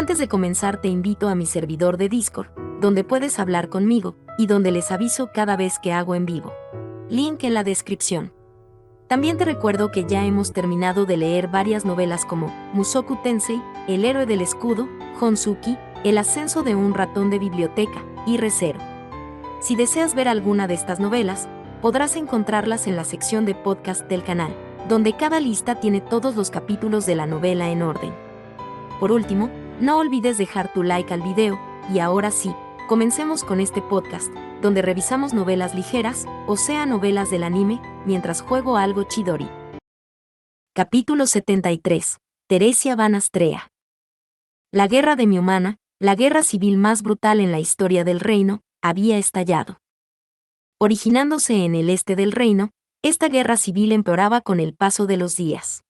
Antes de comenzar te invito a mi servidor de Discord, donde puedes hablar conmigo y donde les aviso cada vez que hago en vivo. Link en la descripción. También te recuerdo que ya hemos terminado de leer varias novelas como Mushoku Tensei, El héroe del escudo, Honsuki, El ascenso de un ratón de biblioteca y Re:Zero. Si deseas ver alguna de estas novelas, podrás encontrarlas en la sección de podcast del canal, donde cada lista tiene todos los capítulos de la novela en orden. Por último, no olvides dejar tu like al video, y ahora sí, comencemos con este podcast, donde revisamos novelas ligeras, o sea novelas del anime, mientras juego algo chidori. Capítulo 73. Teresia Van Astrea. La guerra de Miomana, la guerra civil más brutal en la historia del reino, había estallado. Originándose en el este del reino, esta guerra civil empeoraba con el paso de los días.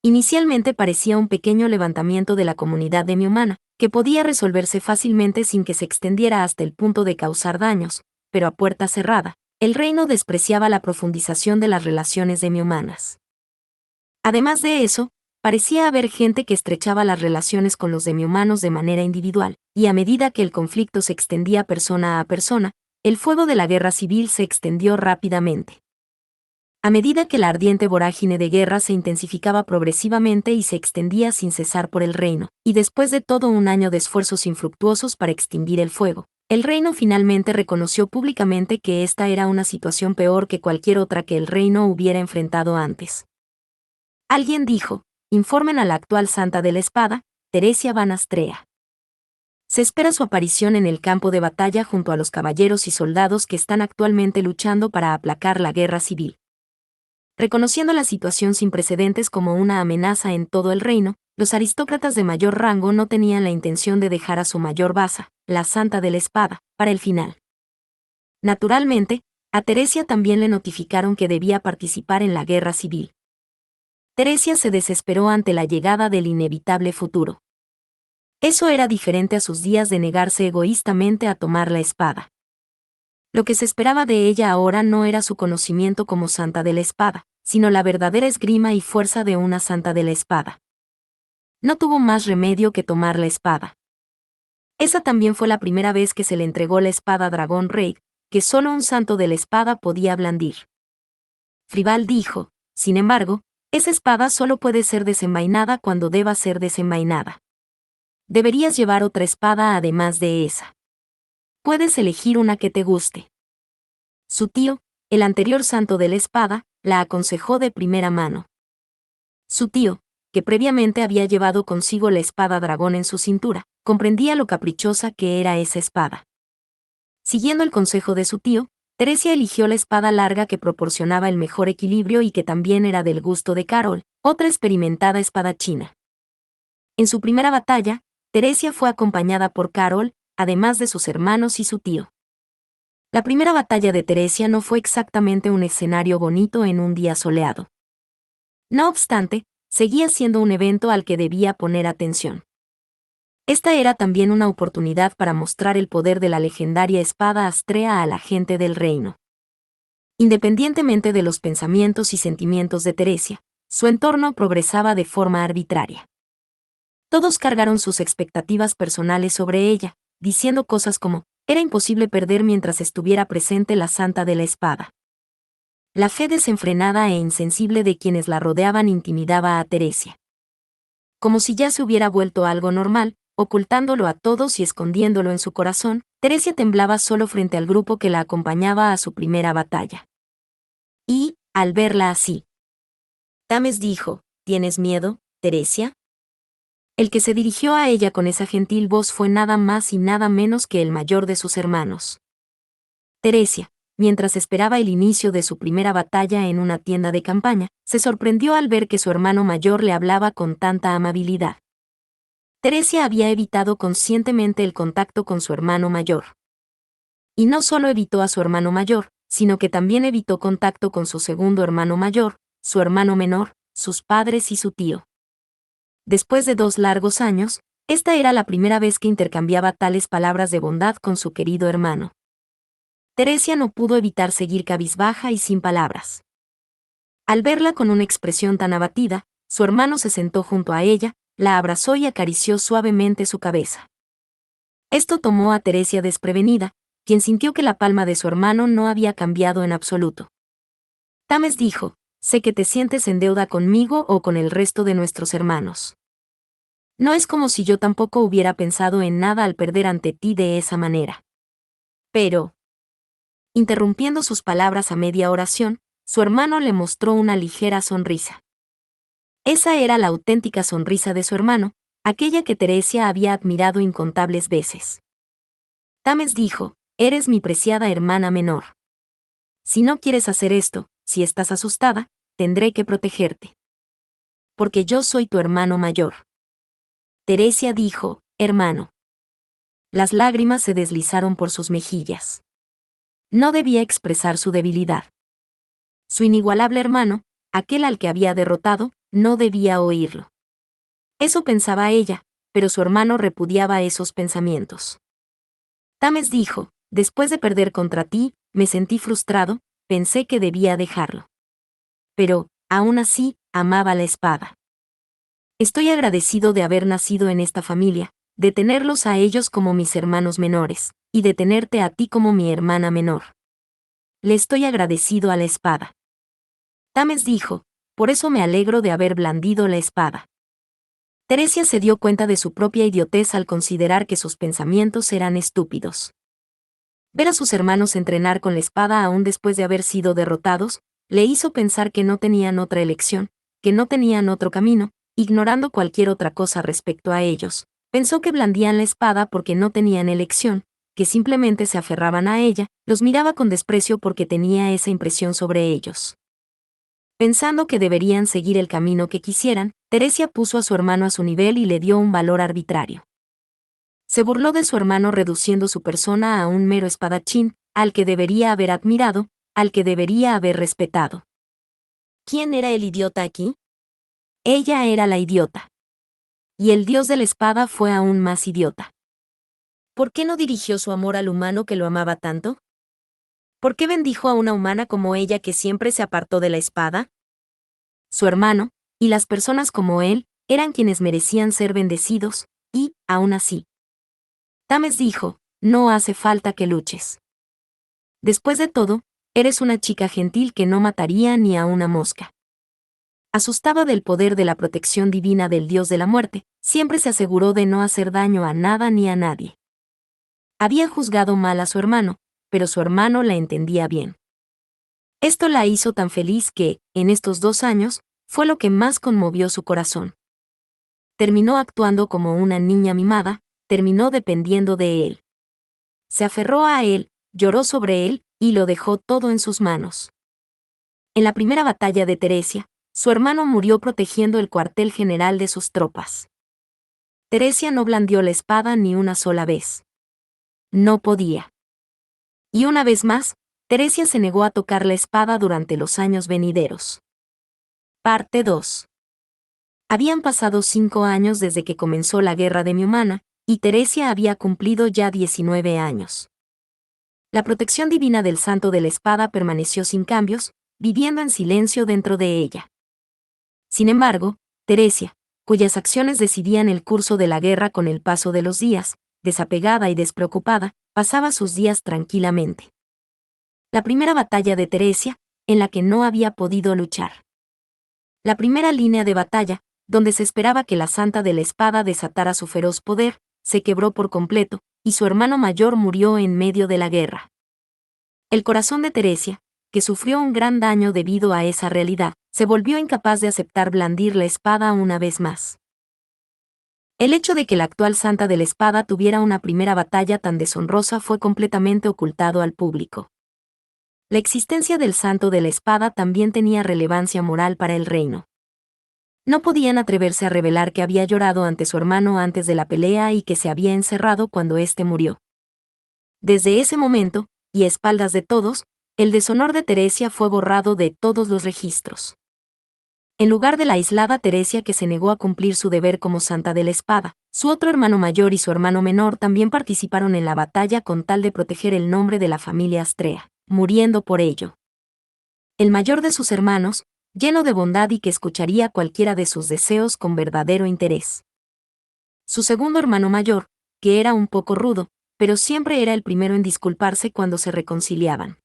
Inicialmente parecía un pequeño levantamiento de la comunidad de Miomana, que podía resolverse fácilmente sin que se extendiera hasta el punto de causar daños, pero a puerta cerrada, el reino despreciaba la profundización de las relaciones de Miomanas. Además de eso, parecía haber gente que estrechaba las relaciones con los demiomanos de manera individual, y a medida que el conflicto se extendía persona a persona, el fuego de la guerra civil se extendió rápidamente. A medida que la ardiente vorágine de guerra se intensificaba progresivamente y se extendía sin cesar por el reino, y después de todo un año de esfuerzos infructuosos para extinguir el fuego, el reino finalmente reconoció públicamente que esta era una situación peor que cualquier otra que el reino hubiera enfrentado antes. Alguien dijo: informen a la actual Santa de la Espada, Teresia Van Astrea. Se espera su aparición en el campo de batalla junto a los caballeros y soldados que están actualmente luchando para aplacar la guerra civil. Reconociendo la situación sin precedentes como una amenaza en todo el reino, los aristócratas de mayor rango no tenían la intención de dejar a su mayor baza, la Santa de la Espada, para el final. Naturalmente, a Teresia también le notificaron que debía participar en la guerra civil. Teresia se desesperó ante la llegada del inevitable futuro. Eso era diferente a sus días de negarse egoístamente a tomar la espada. Lo que se esperaba de ella ahora no era su conocimiento como Santa de la Espada, sino la verdadera esgrima y fuerza de una Santa de la Espada. No tuvo más remedio que tomar la espada. Esa también fue la primera vez que se le entregó la espada Dragón Raid, que solo un santo de la espada podía blandir. Frival dijo: sin embargo, esa espada solo puede ser desenvainada cuando deba ser desenvainada. Deberías llevar otra espada además de esa. Puedes elegir una que te guste. Su tío, el anterior santo de la espada, la aconsejó de primera mano. Su tío, que previamente había llevado consigo la espada dragón en su cintura, comprendía lo caprichosa que era esa espada. Siguiendo el consejo de su tío, Teresia eligió la espada larga que proporcionaba el mejor equilibrio y que también era del gusto de Carol, otra experimentada espadachina. En su primera batalla, Teresia fue acompañada por Carol, además de sus hermanos y su tío. La primera batalla de Teresia no fue exactamente un escenario bonito en un día soleado. No obstante, seguía siendo un evento al que debía poner atención. Esta era también una oportunidad para mostrar el poder de la legendaria espada Astrea a la gente del reino. Independientemente de los pensamientos y sentimientos de Teresia, su entorno progresaba de forma arbitraria. Todos cargaron sus expectativas personales sobre ella, diciendo cosas como: era imposible perder mientras estuviera presente la Santa de la Espada. La fe desenfrenada e insensible de quienes la rodeaban intimidaba a Teresia. Como si ya se hubiera vuelto algo normal, ocultándolo a todos y escondiéndolo en su corazón, Teresia temblaba solo frente al grupo que la acompañaba a su primera batalla. Y, al verla así, Tames dijo: ¿tienes miedo, Teresia? El que se dirigió a ella con esa gentil voz fue nada más y nada menos que el mayor de sus hermanos. Teresia, mientras esperaba el inicio de su primera batalla en una tienda de campaña, se sorprendió al ver que su hermano mayor le hablaba con tanta amabilidad. Teresia había evitado conscientemente el contacto con su hermano mayor. Y no solo evitó a su hermano mayor, sino que también evitó contacto con su segundo hermano mayor, su hermano menor, sus padres y su tío. Después de 2 largos años, esta era la primera vez que intercambiaba tales palabras de bondad con su querido hermano. Teresia no pudo evitar seguir cabizbaja y sin palabras. Al verla con una expresión tan abatida, su hermano se sentó junto a ella, la abrazó y acarició suavemente su cabeza. Esto tomó a Teresia desprevenida, quien sintió que la palma de su hermano no había cambiado en absoluto. Tames dijo: sé que te sientes en deuda conmigo o con el resto de nuestros hermanos. No es como si yo tampoco hubiera pensado en nada al perder ante ti de esa manera. Pero, interrumpiendo sus palabras a media oración, su hermano le mostró una ligera sonrisa. Esa era la auténtica sonrisa de su hermano, aquella que Teresia había admirado incontables veces. Tames dijo: eres mi preciada hermana menor. Si no quieres hacer esto, si estás asustada, tendré que protegerte. Porque yo soy tu hermano mayor. Teresia dijo: hermano. Las lágrimas se deslizaron por sus mejillas. No debía expresar su debilidad. Su inigualable hermano, aquel al que había derrotado, no debía oírlo. Eso pensaba ella, pero su hermano repudiaba esos pensamientos. Tames dijo: después de perder contra ti, me sentí frustrado, pensé que debía dejarlo. Pero, aún así, amaba la espada. Estoy agradecido de haber nacido en esta familia, de tenerlos a ellos como mis hermanos menores, y de tenerte a ti como mi hermana menor. Le estoy agradecido a la espada. Tames dijo: por eso me alegro de haber blandido la espada. Teresia se dio cuenta de su propia idiotez al considerar que sus pensamientos eran estúpidos. Ver a sus hermanos entrenar con la espada aún después de haber sido derrotados, le hizo pensar que no tenían otra elección, que no tenían otro camino, ignorando cualquier otra cosa respecto a ellos. Pensó que blandían la espada porque no tenían elección, que simplemente se aferraban a ella, los miraba con desprecio porque tenía esa impresión sobre ellos. Pensando que deberían seguir el camino que quisieran, Teresia puso a su hermano a su nivel y le dio un valor arbitrario. Se burló de su hermano reduciendo su persona a un mero espadachín, al que debería haber admirado, al que debería haber respetado. ¿Quién era el idiota aquí? Ella era la idiota. Y el dios de la espada fue aún más idiota. ¿Por qué no dirigió su amor al humano que lo amaba tanto? ¿Por qué bendijo a una humana como ella que siempre se apartó de la espada? Su hermano, y las personas como él, eran quienes merecían ser bendecidos, y, aún así. Tames dijo: no hace falta que luches. Después de todo, eres una chica gentil que no mataría ni a una mosca. Asustada del poder de la protección divina del dios de la muerte, siempre se aseguró de no hacer daño a nada ni a nadie. Había juzgado mal a su hermano, pero su hermano la entendía bien. Esto la hizo tan feliz que, en estos 2 años, fue lo que más conmovió su corazón. Terminó actuando como una niña mimada, terminó dependiendo de él. Se aferró a él, lloró sobre él, y lo dejó todo en sus manos. En la primera batalla de Teresia, su hermano murió protegiendo el cuartel general de sus tropas. Teresia no blandió la espada ni una sola vez. No podía. Y una vez más, Teresia se negó a tocar la espada durante los años venideros. Parte 2. Habían pasado 5 años desde que comenzó la guerra de Miumana, y Teresia había cumplido ya 19 años. La protección divina del Santo de la Espada permaneció sin cambios, viviendo en silencio dentro de ella. Sin embargo, Teresia, cuyas acciones decidían el curso de la guerra con el paso de los días, desapegada y despreocupada, pasaba sus días tranquilamente. La primera batalla de Teresia, en la que no había podido luchar. La primera línea de batalla, donde se esperaba que la Santa de la Espada desatara su feroz poder, se quebró por completo, y su hermano mayor murió en medio de la guerra. El corazón de Teresia, que sufrió un gran daño debido a esa realidad, se volvió incapaz de aceptar blandir la espada una vez más. El hecho de que la actual Santa de la Espada tuviera una primera batalla tan deshonrosa fue completamente ocultado al público. La existencia del Santo de la Espada también tenía relevancia moral para el reino. No podían atreverse a revelar que había llorado ante su hermano antes de la pelea y que se había encerrado cuando éste murió. Desde ese momento, y a espaldas de todos, el deshonor de Teresia fue borrado de todos los registros. En lugar de la aislada Teresia que se negó a cumplir su deber como Santa de la Espada, su otro hermano mayor y su hermano menor también participaron en la batalla con tal de proteger el nombre de la familia Astrea, muriendo por ello. El mayor de sus hermanos, lleno de bondad y que escucharía cualquiera de sus deseos con verdadero interés, Su segundo hermano mayor, que era un poco rudo, pero siempre era el primero en disculparse cuando se reconciliaban.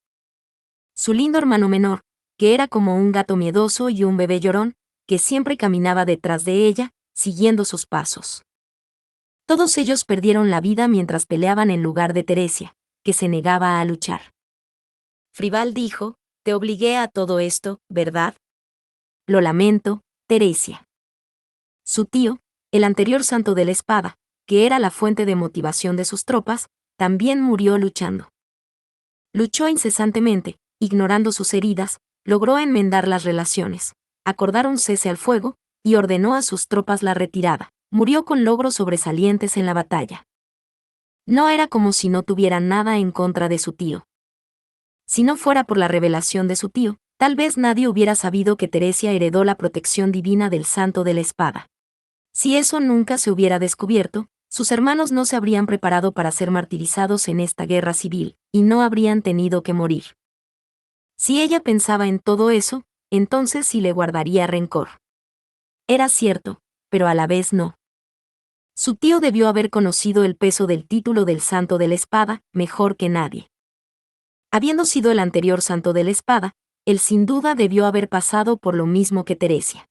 Su lindo hermano menor, que era como un gato miedoso y un bebé llorón, que siempre caminaba detrás de ella, siguiendo sus pasos. Todos ellos perdieron la vida mientras peleaban en lugar de Teresia, que se negaba a luchar. Frival dijo: «Te obligué a todo esto, ¿verdad?». «Lo lamento, Teresia». Su tío, el anterior santo de la espada, que era la fuente de motivación de sus tropas, también murió luchando. Luchó incesantemente, ignorando sus heridas, logró enmendar las relaciones, acordar un cese al fuego, y ordenó a sus tropas la retirada. Murió con logros sobresalientes en la batalla. No era como si no tuviera nada en contra de su tío. Si no fuera por la revelación de su tío, tal vez nadie hubiera sabido que Teresia heredó la protección divina del santo de la espada. Si eso nunca se hubiera descubierto, sus hermanos no se habrían preparado para ser martirizados en esta guerra civil, y no habrían tenido que morir. Si ella pensaba en todo eso, entonces sí le guardaría rencor. Era cierto, pero a la vez no. Su tío debió haber conocido el peso del título del santo de la espada mejor que nadie. Habiendo sido el anterior santo de la espada, él sin duda debió haber pasado por lo mismo que Teresia.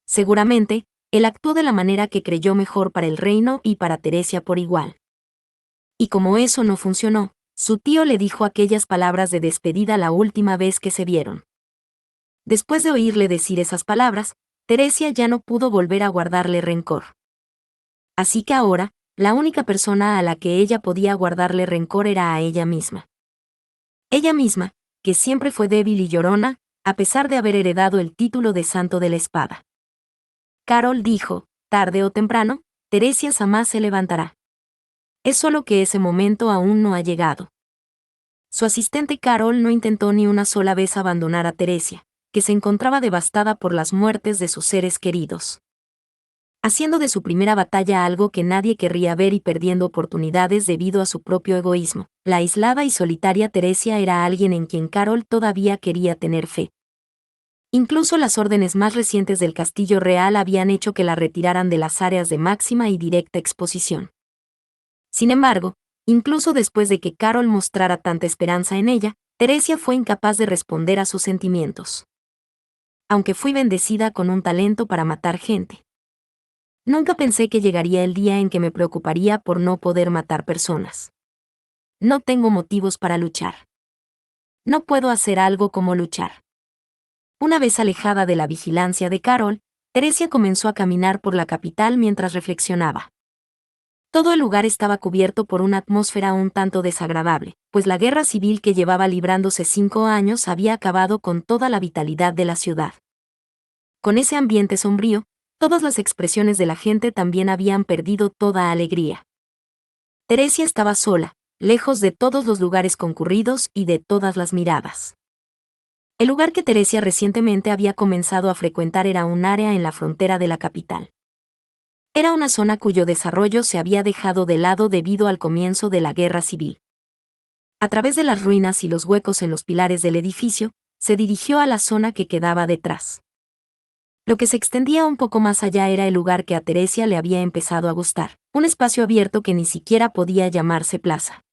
Seguramente, él actuó de la manera que creyó mejor para el reino y para Teresia por igual. Y como eso no funcionó, su tío le dijo aquellas palabras de despedida la última vez que se vieron. Después de oírle decir esas palabras, Teresia ya no pudo volver a guardarle rencor. Así que ahora, la única persona a la que ella podía guardarle rencor era a ella misma. Ella misma, que siempre fue débil y llorona, a pesar de haber heredado el título de santo de la espada. Carol dijo: «Tarde o temprano, Teresia jamás se levantará. Es solo que ese momento aún no ha llegado». Su asistente Carol no intentó ni una sola vez abandonar a Teresia, que se encontraba devastada por las muertes de sus seres queridos. Haciendo de su primera batalla algo que nadie querría ver y perdiendo oportunidades debido a su propio egoísmo, la aislada y solitaria Teresia era alguien en quien Carol todavía quería tener fe. Incluso las órdenes más recientes del Castillo Real habían hecho que la retiraran de las áreas de máxima y directa exposición. Sin embargo, incluso después de que Carol mostrara tanta esperanza en ella, Teresia fue incapaz de responder a sus sentimientos. «Aunque fui bendecida con un talento para matar gente. Nunca pensé que llegaría el día en que me preocuparía por no poder matar personas. No tengo motivos para luchar. No puedo hacer algo como luchar». Una vez alejada de la vigilancia de Carol, Teresia comenzó a caminar por la capital mientras reflexionaba. Todo el lugar estaba cubierto por una atmósfera un tanto desagradable, pues la guerra civil que llevaba librándose 5 años había acabado con toda la vitalidad de la ciudad. Con ese ambiente sombrío, todas las expresiones de la gente también habían perdido toda alegría. Teresia estaba sola, lejos de todos los lugares concurridos y de todas las miradas. El lugar que Teresia recientemente había comenzado a frecuentar era un área en la frontera de la capital. Era una zona cuyo desarrollo se había dejado de lado debido al comienzo de la guerra civil. A través de las ruinas y los huecos en los pilares del edificio, se dirigió a la zona que quedaba detrás. Lo que se extendía un poco más allá era el lugar que a Teresia le había empezado a gustar, un espacio abierto que ni siquiera podía llamarse plaza.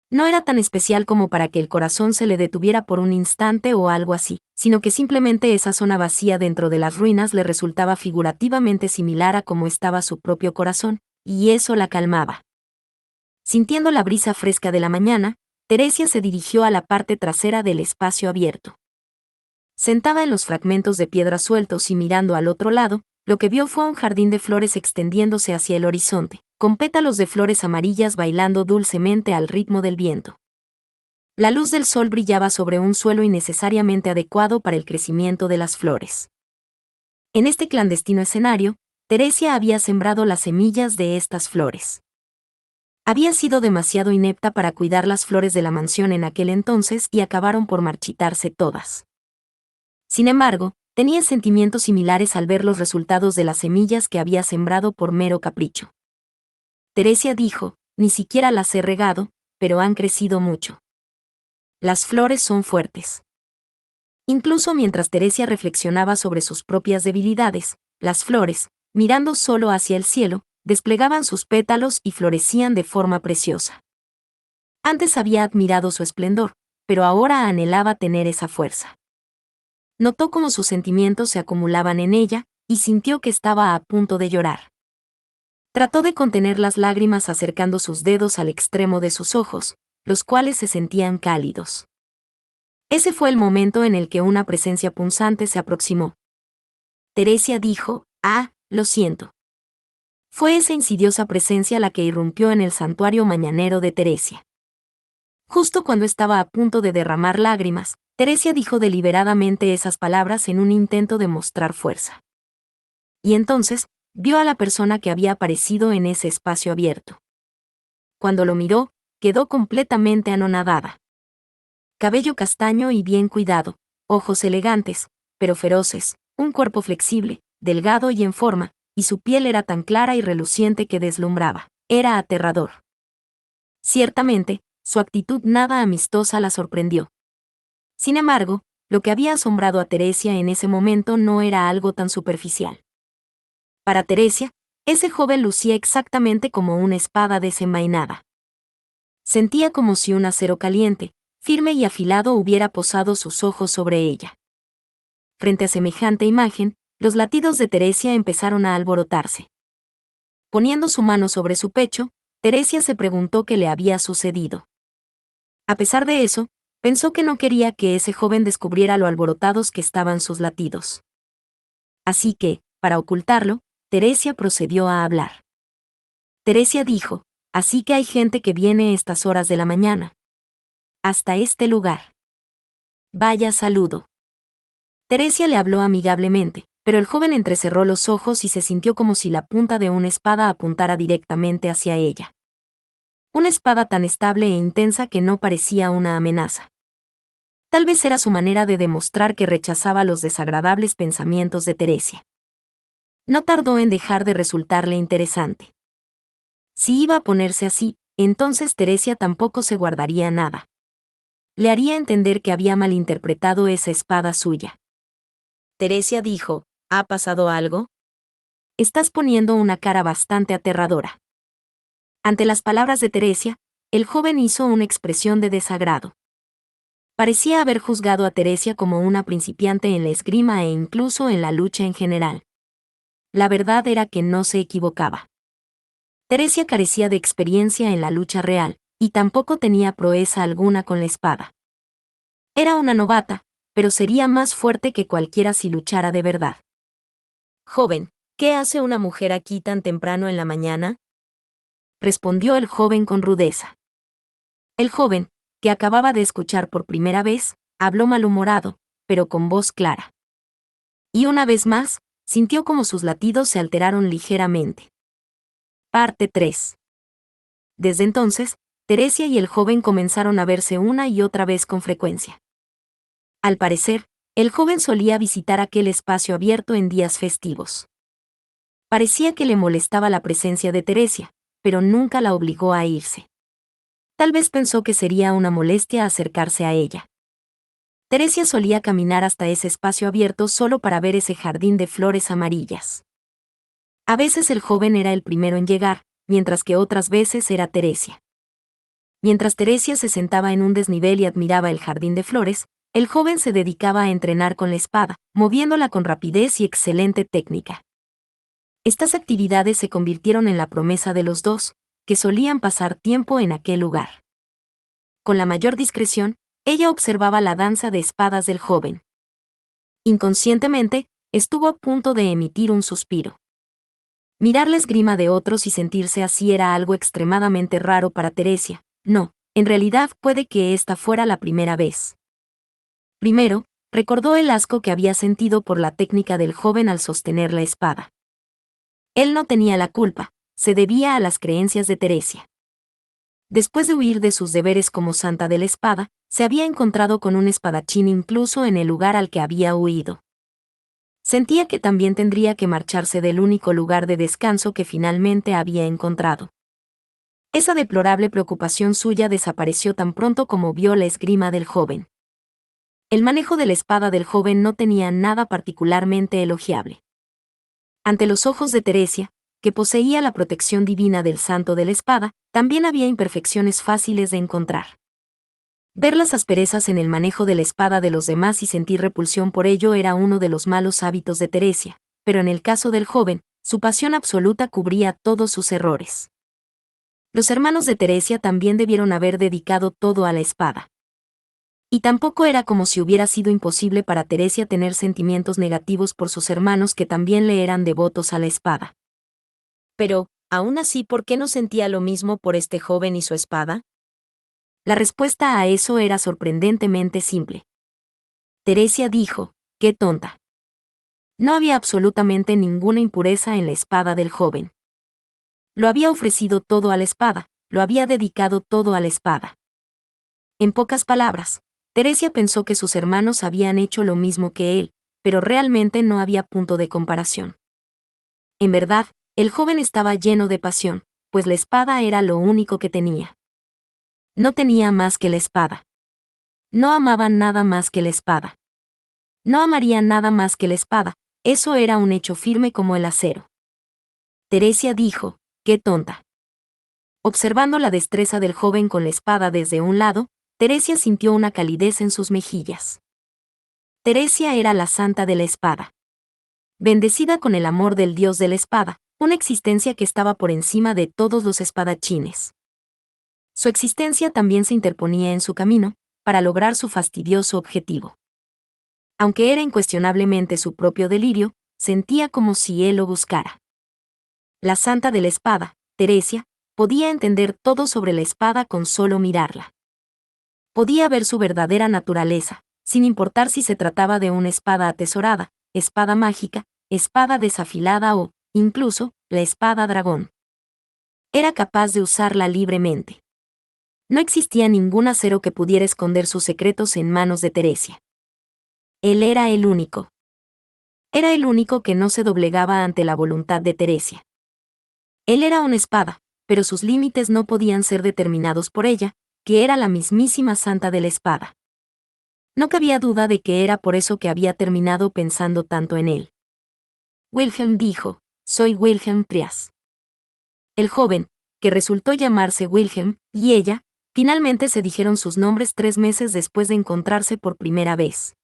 No era tan especial como para que el corazón se le detuviera por un instante o algo así, sino que simplemente esa zona vacía dentro de las ruinas le resultaba figurativamente similar a cómo estaba su propio corazón, y eso la calmaba. Sintiendo la brisa fresca de la mañana, Teresia se dirigió a la parte trasera del espacio abierto. Sentada en los fragmentos de piedra sueltos y mirando al otro lado, lo que vio fue un jardín de flores extendiéndose hacia el horizonte, con pétalos de flores amarillas bailando dulcemente al ritmo del viento. La luz del sol brillaba sobre un suelo innecesariamente adecuado para el crecimiento de las flores. En este clandestino escenario, Teresia había sembrado las semillas de estas flores. Había sido demasiado inepta para cuidar las flores de la mansión en aquel entonces y acabaron por marchitarse todas. Sin embargo, tenía sentimientos similares al ver los resultados de las semillas que había sembrado por mero capricho. Teresia dijo: «Ni siquiera las he regado, pero han crecido mucho. Las flores son fuertes». Incluso mientras Teresia reflexionaba sobre sus propias debilidades, las flores, mirando solo hacia el cielo, desplegaban sus pétalos y florecían de forma preciosa. Antes había admirado su esplendor, pero ahora anhelaba tener esa fuerza. Notó cómo sus sentimientos se acumulaban en ella, y sintió que estaba a punto de llorar. Trató de contener las lágrimas acercando sus dedos al extremo de sus ojos, los cuales se sentían cálidos. Ese fue el momento en el que una presencia punzante se aproximó. Teresia dijo, lo siento. Fue esa insidiosa presencia la que irrumpió en el santuario mañanero de Teresia. Justo cuando estaba a punto de derramar lágrimas, Teresia dijo deliberadamente esas palabras en un intento de mostrar fuerza. Y entonces, vio a la persona que había aparecido en ese espacio abierto. Cuando lo miró, quedó completamente anonadada. Cabello castaño y bien cuidado, ojos elegantes, pero feroces, un cuerpo flexible, delgado y en forma, y su piel era tan clara y reluciente que deslumbraba. Era aterrador. Ciertamente, su actitud nada amistosa la sorprendió. Sin embargo, lo que había asombrado a Teresia en ese momento no era algo tan superficial. Para Teresia, ese joven lucía exactamente como una espada desenvainada. Sentía como si un acero caliente, firme y afilado hubiera posado sus ojos sobre ella. Frente a semejante imagen, los latidos de Teresia empezaron a alborotarse. Poniendo su mano sobre su pecho, Teresia se preguntó qué le había sucedido. A pesar de eso, pensó que no quería que ese joven descubriera lo alborotados que estaban sus latidos. Así que, para ocultarlo, Teresia procedió a hablar. Teresia dijo, así que hay gente que viene a estas horas de la mañana. Hasta este lugar. Vaya saludo. Teresia le habló amigablemente, pero el joven entrecerró los ojos y se sintió como si la punta de una espada apuntara directamente hacia ella. Una espada tan estable e intensa que no parecía una amenaza. Tal vez era su manera de demostrar que rechazaba los desagradables pensamientos de Teresia. No tardó en dejar de resultarle interesante. Si iba a ponerse así, entonces Teresia tampoco se guardaría nada. Le haría entender que había malinterpretado esa espada suya. Teresia dijo, ¿ha pasado algo? Estás poniendo una cara bastante aterradora. Ante las palabras de Teresia, el joven hizo una expresión de desagrado. Parecía haber juzgado a Teresia como una principiante en la esgrima e incluso en la lucha en general. La verdad era que no se equivocaba. Teresia carecía de experiencia en la lucha real, y tampoco tenía proeza alguna con la espada. Era una novata, pero sería más fuerte que cualquiera si luchara de verdad. Joven, ¿qué hace una mujer aquí tan temprano en la mañana? Respondió el joven con rudeza. El joven, que acababa de escuchar por primera vez, habló malhumorado, pero con voz clara. Y una vez más, sintió como sus latidos se alteraron ligeramente. Parte 3. Desde entonces, Teresia y el joven comenzaron a verse una y otra vez con frecuencia. Al parecer, el joven solía visitar aquel espacio abierto en días festivos. Parecía que le molestaba la presencia de Teresia, pero nunca la obligó a irse. Tal vez pensó que sería una molestia acercarse a ella. Teresia solía caminar hasta ese espacio abierto solo para ver ese jardín de flores amarillas. A veces el joven era el primero en llegar, mientras que otras veces era Teresia. Mientras Teresia se sentaba en un desnivel y admiraba el jardín de flores, el joven se dedicaba a entrenar con la espada, moviéndola con rapidez y excelente técnica. Estas actividades se convirtieron en la promesa de los dos, que solían pasar tiempo en aquel lugar. Con la mayor discreción, ella observaba la danza de espadas del joven. Inconscientemente, estuvo a punto de emitir un suspiro. Mirar la esgrima de otros y sentirse así era algo extremadamente raro para Teresia. No, en realidad puede que esta fuera la primera vez. Primero, recordó el asco que había sentido por la técnica del joven al sostener la espada. Él no tenía la culpa, se debía a las creencias de Teresia. Después de huir de sus deberes como santa de la espada, se había encontrado con un espadachín incluso en el lugar al que había huido. Sentía que también tendría que marcharse del único lugar de descanso que finalmente había encontrado. Esa deplorable preocupación suya desapareció tan pronto como vio la esgrima del joven. El manejo de la espada del joven no tenía nada particularmente elogiable. Ante los ojos de Teresia, que poseía la protección divina del Santo de la Espada, también había imperfecciones fáciles de encontrar. Ver las asperezas en el manejo de la espada de los demás y sentir repulsión por ello era uno de los malos hábitos de Teresia, pero en el caso del joven, su pasión absoluta cubría todos sus errores. Los hermanos de Teresia también debieron haber dedicado todo a la espada. Y tampoco era como si hubiera sido imposible para Teresia tener sentimientos negativos por sus hermanos que también le eran devotos a la espada. Pero, aún así, ¿por qué no sentía lo mismo por este joven y su espada? La respuesta a eso era sorprendentemente simple. Teresia dijo, «¡Qué tonta!». No había absolutamente ninguna impureza en la espada del joven. Lo había ofrecido todo a la espada, lo había dedicado todo a la espada. En pocas palabras, Teresia pensó que sus hermanos habían hecho lo mismo que él, pero realmente no había punto de comparación. En verdad, el joven estaba lleno de pasión, pues la espada era lo único que tenía. No tenía más que la espada. No amaba nada más que la espada. No amaría nada más que la espada, eso era un hecho firme como el acero. Teresia dijo, «¡Qué tonta!». Observando la destreza del joven con la espada desde un lado, Teresia sintió una calidez en sus mejillas. Teresia era la santa de la espada. Bendecida con el amor del dios de la espada, una existencia que estaba por encima de todos los espadachines. Su existencia también se interponía en su camino, para lograr su fastidioso objetivo. Aunque era incuestionablemente su propio delirio, sentía como si él lo buscara. La santa de la espada, Teresia, podía entender todo sobre la espada con solo mirarla. Podía ver su verdadera naturaleza, sin importar si se trataba de una espada atesorada, espada mágica, espada desafilada o, incluso, la espada dragón. Era capaz de usarla libremente. No existía ningún acero que pudiera esconder sus secretos en manos de Teresia. Él era el único. Era el único que no se doblegaba ante la voluntad de Teresia. Él era una espada, pero sus límites no podían ser determinados por ella, que era la mismísima santa de la espada. No cabía duda de que era por eso que había terminado pensando tanto en él. Wilhelm dijo, «Soy Wilhelm Trias». El joven, que resultó llamarse Wilhelm, y ella, finalmente se dijeron sus nombres 3 meses después de encontrarse por primera vez.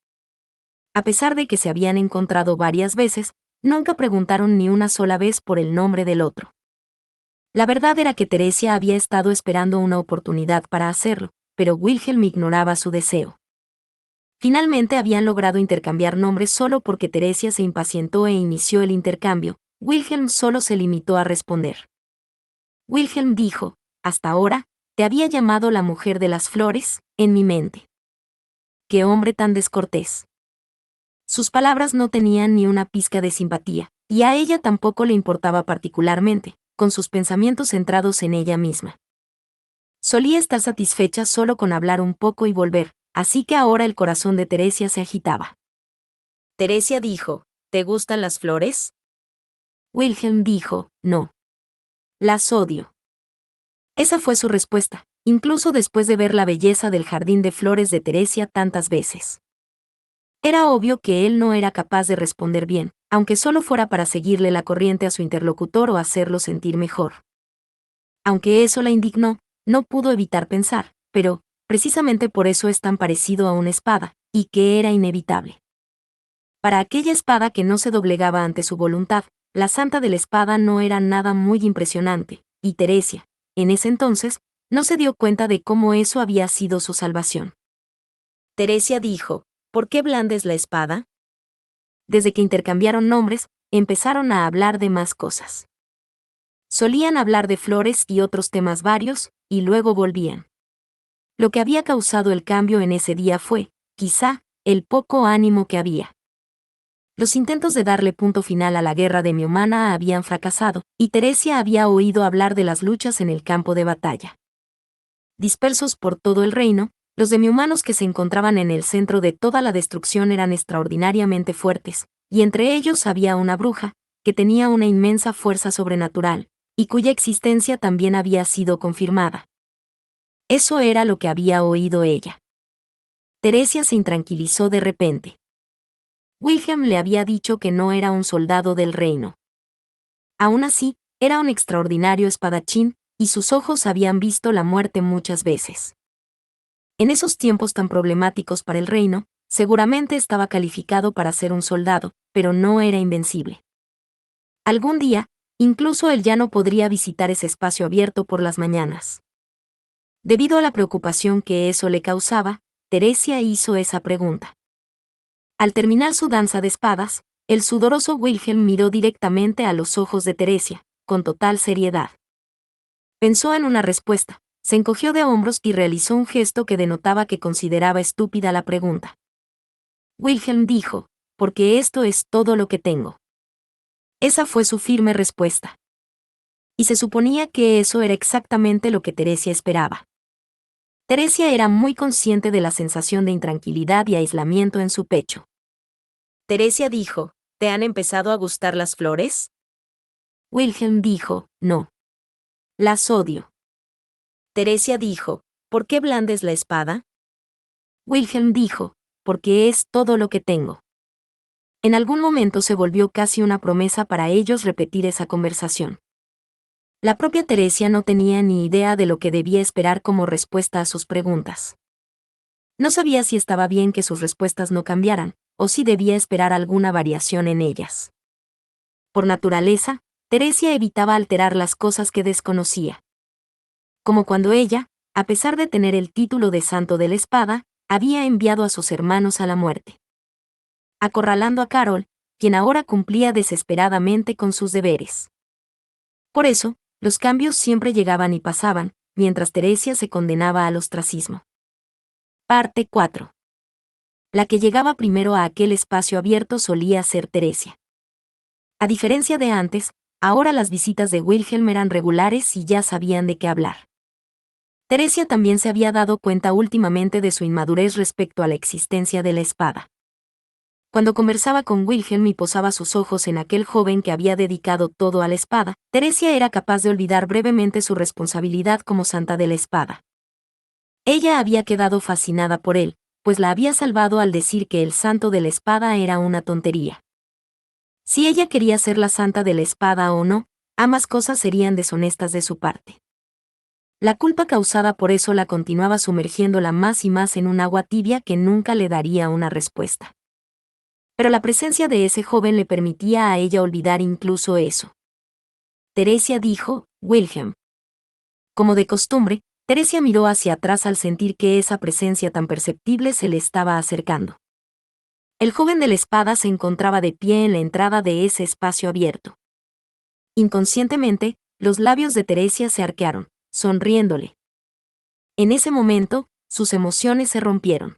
A pesar de que se habían encontrado varias veces, nunca preguntaron ni una sola vez por el nombre del otro. La verdad era que Teresia había estado esperando una oportunidad para hacerlo, pero Wilhelm ignoraba su deseo. Finalmente habían logrado intercambiar nombres solo porque Teresia se impacientó e inició el intercambio. Wilhelm solo se limitó a responder. Wilhelm dijo, «Hasta ahora, te había llamado la mujer de las flores, en mi mente». ¡Qué hombre tan descortés! Sus palabras no tenían ni una pizca de simpatía, y a ella tampoco le importaba particularmente, con sus pensamientos centrados en ella misma. Solía estar satisfecha solo con hablar un poco y volver, así que ahora el corazón de Teresia se agitaba. Teresia dijo, «¿Te gustan las flores?». Wilhelm dijo, «No. Las odio». Esa fue su respuesta, incluso después de ver la belleza del jardín de flores de Teresia tantas veces. Era obvio que él no era capaz de responder bien, aunque solo fuera para seguirle la corriente a su interlocutor o hacerlo sentir mejor. Aunque eso la indignó, no pudo evitar pensar, pero, precisamente por eso es tan parecido a una espada, y que era inevitable. Para aquella espada que no se doblegaba ante su voluntad, la santa de la espada no era nada muy impresionante, y Teresia, en ese entonces, no se dio cuenta de cómo eso había sido su salvación. Teresia dijo, «¿Por qué blandes la espada?». Desde que intercambiaron nombres, empezaron a hablar de más cosas. Solían hablar de flores y otros temas varios, y luego volvían. Lo que había causado el cambio en ese día fue, quizá, el poco ánimo que había. Los intentos de darle punto final a la guerra de Miomana habían fracasado, y Teresia había oído hablar de las luchas en el campo de batalla. Dispersos por todo el reino, los demiomanos que se encontraban en el centro de toda la destrucción eran extraordinariamente fuertes, y entre ellos había una bruja, que tenía una inmensa fuerza sobrenatural, y cuya existencia también había sido confirmada. Eso era lo que había oído ella. Teresia se intranquilizó de repente. Wilhelm le había dicho que no era un soldado del reino. Aún así, era un extraordinario espadachín, y sus ojos habían visto la muerte muchas veces. En esos tiempos tan problemáticos para el reino, seguramente estaba calificado para ser un soldado, pero no era invencible. Algún día, incluso él ya no podría visitar ese espacio abierto por las mañanas. Debido a la preocupación que eso le causaba, Teresia hizo esa pregunta. Al terminar su danza de espadas, el sudoroso Wilhelm miró directamente a los ojos de Teresia, con total seriedad. Pensó en una respuesta, se encogió de hombros y realizó un gesto que denotaba que consideraba estúpida la pregunta. Wilhelm dijo, porque esto es todo lo que tengo. Esa fue su firme respuesta. Y se suponía que eso era exactamente lo que Teresia esperaba. Teresia era muy consciente de la sensación de intranquilidad y aislamiento en su pecho. Teresia dijo, ¿te han empezado a gustar las flores? Wilhelm dijo, no. Las odio. Teresia dijo, ¿por qué blandes la espada? Wilhelm dijo, porque es todo lo que tengo. En algún momento se volvió casi una promesa para ellos repetir esa conversación. La propia Teresia no tenía ni idea de lo que debía esperar como respuesta a sus preguntas. No sabía si estaba bien que sus respuestas no cambiaran, o si debía esperar alguna variación en ellas. Por naturaleza, Teresia evitaba alterar las cosas que desconocía. Como cuando ella, a pesar de tener el título de Santo de la Espada, había enviado a sus hermanos a la muerte, acorralando a Carol, quien ahora cumplía desesperadamente con sus deberes. Por eso, los cambios siempre llegaban y pasaban, mientras Teresia se condenaba al ostracismo. Parte 4. La que llegaba primero a aquel espacio abierto solía ser Teresia. A diferencia de antes, ahora las visitas de Wilhelm eran regulares y ya sabían de qué hablar. Teresia también se había dado cuenta últimamente de su inmadurez respecto a la existencia de la espada. Cuando conversaba con Wilhelm y posaba sus ojos en aquel joven que había dedicado todo a la espada, Teresia era capaz de olvidar brevemente su responsabilidad como santa de la espada. Ella había quedado fascinada por él, pues la había salvado al decir que el santo de la espada era una tontería. Si ella quería ser la santa de la espada o no, ambas cosas serían deshonestas de su parte. La culpa causada por eso la continuaba sumergiéndola más y más en un agua tibia que nunca le daría una respuesta. Pero la presencia de ese joven le permitía a ella olvidar incluso eso. Teresia dijo, Wilhelm. Como de costumbre, Teresia miró hacia atrás al sentir que esa presencia tan perceptible se le estaba acercando. El joven de la espada se encontraba de pie en la entrada de ese espacio abierto. Inconscientemente, los labios de Teresia se arquearon, sonriéndole. En ese momento, sus emociones se rompieron.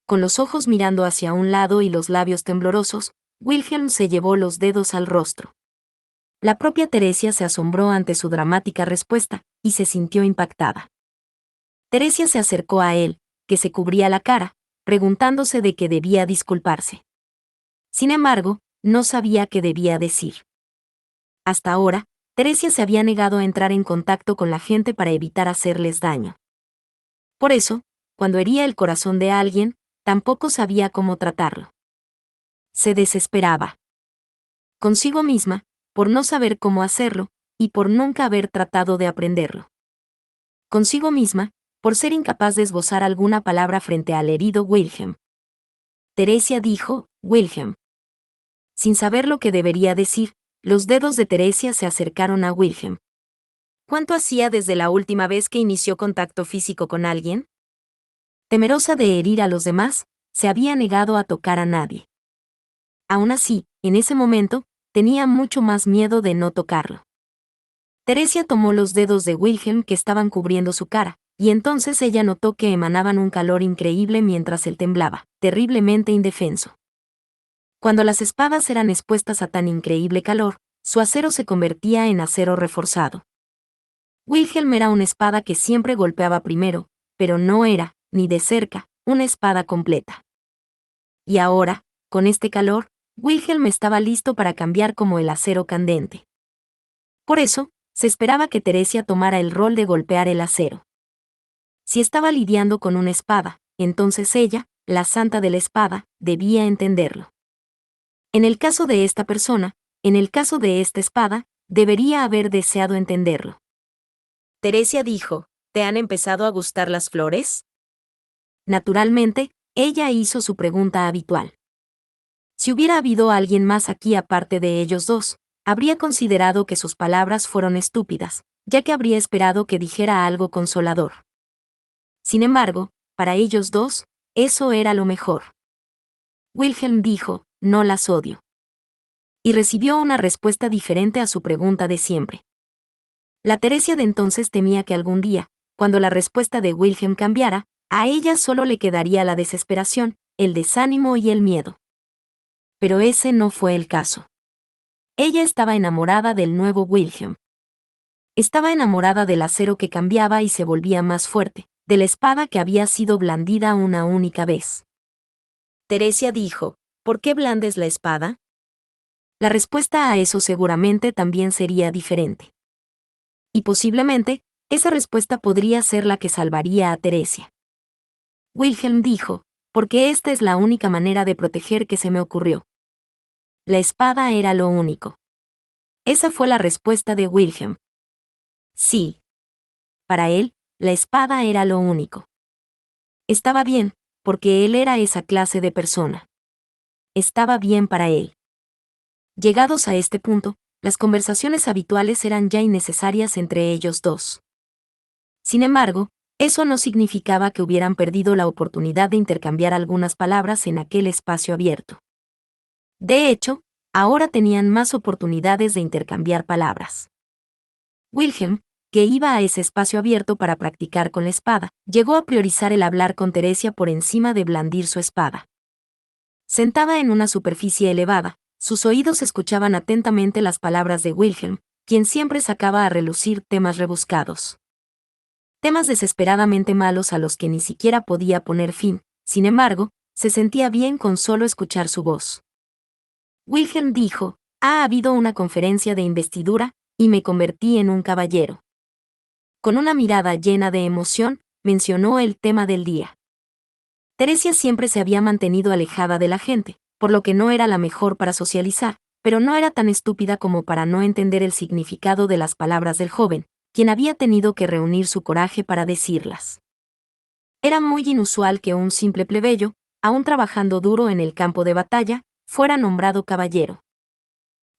Con los ojos mirando hacia un lado y los labios temblorosos, Wilhelm se llevó los dedos al rostro. La propia Teresia se asombró ante su dramática respuesta, y se sintió impactada. Teresia se acercó a él, que se cubría la cara, preguntándose de qué debía disculparse. Sin embargo, no sabía qué debía decir. Hasta ahora, Teresia se había negado a entrar en contacto con la gente para evitar hacerles daño. Por eso, cuando hería el corazón de alguien, tampoco sabía cómo tratarlo. Se desesperaba. Consigo misma, por no saber cómo hacerlo, y por nunca haber tratado de aprenderlo. Consigo misma, por ser incapaz de esbozar alguna palabra frente al herido Wilhelm. Teresia dijo, Wilhelm. Sin saber lo que debería decir, los dedos de Teresia se acercaron a Wilhelm. ¿Cuánto hacía desde la última vez que inició contacto físico con alguien? Temerosa de herir a los demás, se había negado a tocar a nadie. Aún así, en ese momento, tenía mucho más miedo de no tocarlo. Teresia tomó los dedos de Wilhelm que estaban cubriendo su cara, y entonces ella notó que emanaban un calor increíble mientras él temblaba, terriblemente indefenso. Cuando las espadas eran expuestas a tan increíble calor, su acero se convertía en acero reforzado. Wilhelm era una espada que siempre golpeaba primero, pero no era, ni de cerca, una espada completa. Y ahora, con este calor, Wilhelm estaba listo para cambiar como el acero candente. Por eso, se esperaba que Teresia tomara el rol de golpear el acero. Si estaba lidiando con una espada, entonces ella, la santa de la espada, debía entenderlo. En el caso de esta persona, en el caso de esta espada, debería haber deseado entenderlo. Teresia dijo, ¿te han empezado a gustar las flores? Naturalmente, ella hizo su pregunta habitual. Si hubiera habido alguien más aquí aparte de ellos dos, habría considerado que sus palabras fueron estúpidas, ya que habría esperado que dijera algo consolador. Sin embargo, para ellos dos, eso era lo mejor. Wilhelm dijo, no las odio. Y recibió una respuesta diferente a su pregunta de siempre. La Teresia de entonces temía que algún día, cuando la respuesta de Wilhelm cambiara, a ella solo le quedaría la desesperación, el desánimo y el miedo. Pero ese no fue el caso. Ella estaba enamorada del nuevo Wilhelm. Estaba enamorada del acero que cambiaba y se volvía más fuerte, de la espada que había sido blandida una única vez. Teresia dijo, ¿por qué blandes la espada? La respuesta a eso seguramente también sería diferente. Y posiblemente, esa respuesta podría ser la que salvaría a Teresia. Wilhelm dijo, porque esta es la única manera de proteger que se me ocurrió. La espada era lo único. Esa fue la respuesta de Wilhelm. Sí. Para él, la espada era lo único. Estaba bien, porque él era esa clase de persona. Estaba bien para él. Llegados a este punto, las conversaciones habituales eran ya innecesarias entre ellos dos. Sin embargo, eso no significaba que hubieran perdido la oportunidad de intercambiar algunas palabras en aquel espacio abierto. De hecho, ahora tenían más oportunidades de intercambiar palabras. Wilhelm, que iba a ese espacio abierto para practicar con la espada, llegó a priorizar el hablar con Teresia por encima de blandir su espada. Sentada en una superficie elevada, sus oídos escuchaban atentamente las palabras de Wilhelm, quien siempre sacaba a relucir temas rebuscados. Temas desesperadamente malos a los que ni siquiera podía poner fin, sin embargo, se sentía bien con solo escuchar su voz. Wilhelm dijo, ha habido una conferencia de investidura, y me convertí en un caballero. Con una mirada llena de emoción, mencionó el tema del día. Teresia siempre se había mantenido alejada de la gente, por lo que no era la mejor para socializar, pero no era tan estúpida como para no entender el significado de las palabras del joven, quien había tenido que reunir su coraje para decirlas. Era muy inusual que un simple plebeyo, aún trabajando duro en el campo de batalla, fuera nombrado caballero.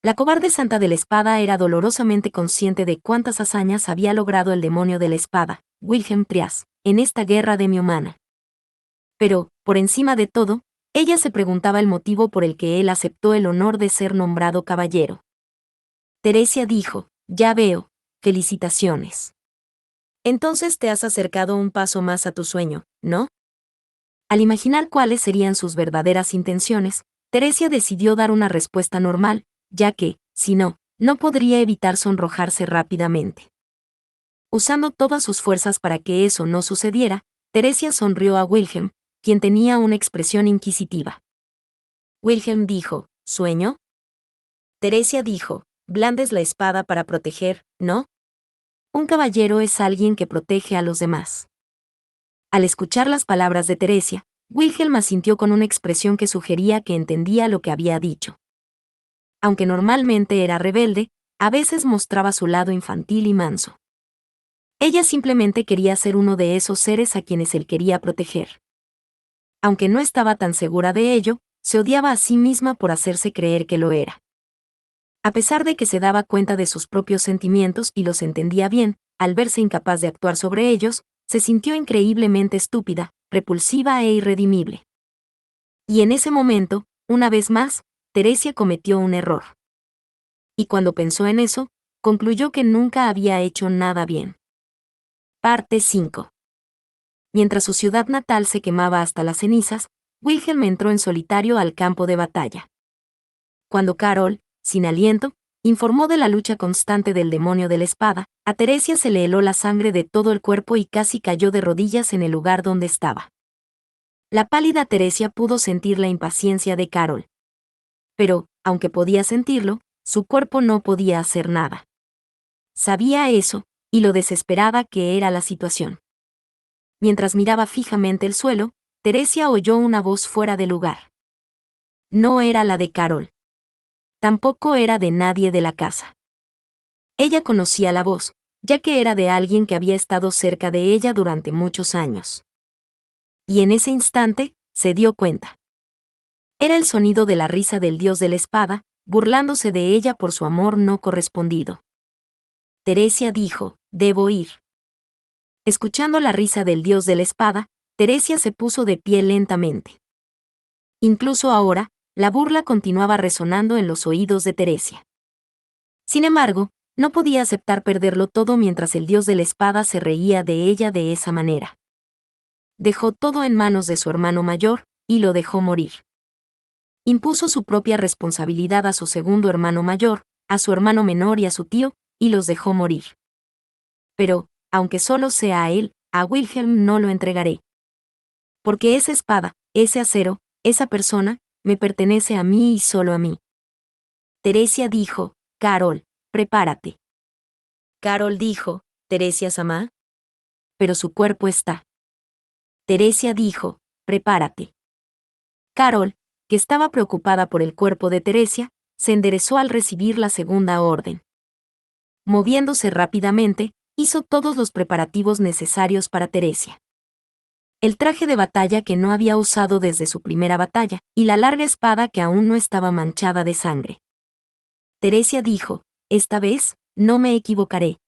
La cobarde santa de la espada era dolorosamente consciente de cuántas hazañas había logrado el demonio de la espada, Wilhelm Trias, en esta guerra demi-humana. Pero, por encima de todo, ella se preguntaba el motivo por el que él aceptó el honor de ser nombrado caballero. Teresia dijo, ya veo, felicitaciones. Entonces te has acercado un paso más a tu sueño, ¿no? Al imaginar cuáles serían sus verdaderas intenciones, Teresia decidió dar una respuesta normal, ya que, si no, no podría evitar sonrojarse rápidamente. Usando todas sus fuerzas para que eso no sucediera, Teresia sonrió a Wilhelm, quien tenía una expresión inquisitiva. Wilhelm dijo, ¿sueño? Teresia dijo, blandes la espada para proteger, ¿no? Un caballero es alguien que protege a los demás. Al escuchar las palabras de Teresia, Wilhelm asintió con una expresión que sugería que entendía lo que había dicho. Aunque normalmente era rebelde, a veces mostraba su lado infantil y manso. Ella simplemente quería ser uno de esos seres a quienes él quería proteger. Aunque no estaba tan segura de ello, se odiaba a sí misma por hacerse creer que lo era. A pesar de que se daba cuenta de sus propios sentimientos y los entendía bien, al verse incapaz de actuar sobre ellos, se sintió increíblemente estúpida, repulsiva e irredimible. Y en ese momento, una vez más, Teresia cometió un error. Y cuando pensó en eso, concluyó que nunca había hecho nada bien. Parte 5. Mientras su ciudad natal se quemaba hasta las cenizas, Wilhelm entró en solitario al campo de batalla. Cuando Carol, sin aliento, informó de la lucha constante del demonio de la espada, a Teresia se le heló la sangre de todo el cuerpo y casi cayó de rodillas en el lugar donde estaba. La pálida Teresia pudo sentir la impaciencia de Carol. Pero, aunque podía sentirlo, su cuerpo no podía hacer nada. Sabía eso, y lo desesperada que era la situación. Mientras miraba fijamente el suelo, Teresia oyó una voz fuera de lugar. No era la de Carol. Tampoco era de nadie de la casa. Ella conocía la voz, ya que era de alguien que había estado cerca de ella durante muchos años. Y en ese instante, se dio cuenta. Era el sonido de la risa del dios de la espada, burlándose de ella por su amor no correspondido. Teresia dijo, «Debo ir». Escuchando la risa del dios de la espada, Teresia se puso de pie lentamente. Incluso ahora, la burla continuaba resonando en los oídos de Teresia. Sin embargo, no podía aceptar perderlo todo mientras el dios de la espada se reía de ella de esa manera. Dejó todo en manos de su hermano mayor, y lo dejó morir. Impuso su propia responsabilidad a su segundo hermano mayor, a su hermano menor y a su tío, y los dejó morir. Pero, aunque solo sea a él, a Wilhelm no lo entregaré. Porque esa espada, ese acero, esa persona, me pertenece a mí y solo a mí. Teresia dijo, «Carol, prepárate». Carol dijo, «¿Teresia-sama?» Pero su cuerpo está. Teresia dijo, «Prepárate». Carol, que estaba preocupada por el cuerpo de Teresia, se enderezó al recibir la segunda orden. Moviéndose rápidamente, hizo todos los preparativos necesarios para Teresia. El traje de batalla que no había usado desde su primera batalla, y la larga espada que aún no estaba manchada de sangre. Teresia dijo, «Esta vez, no me equivocaré».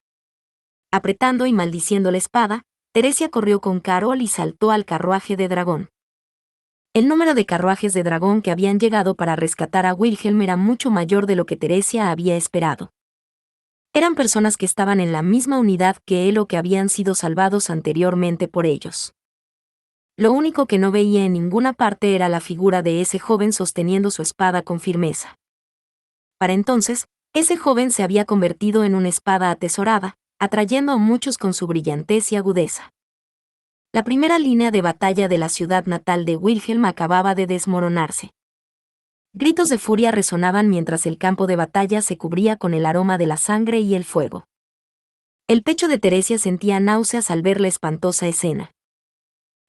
Apretando y maldiciendo la espada, Teresia corrió con Carol y saltó al carruaje de dragón. El número de carruajes de dragón que habían llegado para rescatar a Wilhelm era mucho mayor de lo que Teresia había esperado. Eran personas que estaban en la misma unidad que él o que habían sido salvados anteriormente por ellos. Lo único que no veía en ninguna parte era la figura de ese joven sosteniendo su espada con firmeza. Para entonces, ese joven se había convertido en una espada atesorada, atrayendo a muchos con su brillantez y agudeza. La primera línea de batalla de la ciudad natal de Wilhelm acababa de desmoronarse. Gritos de furia resonaban mientras el campo de batalla se cubría con el aroma de la sangre y el fuego. El pecho de Teresia sentía náuseas al ver la espantosa escena.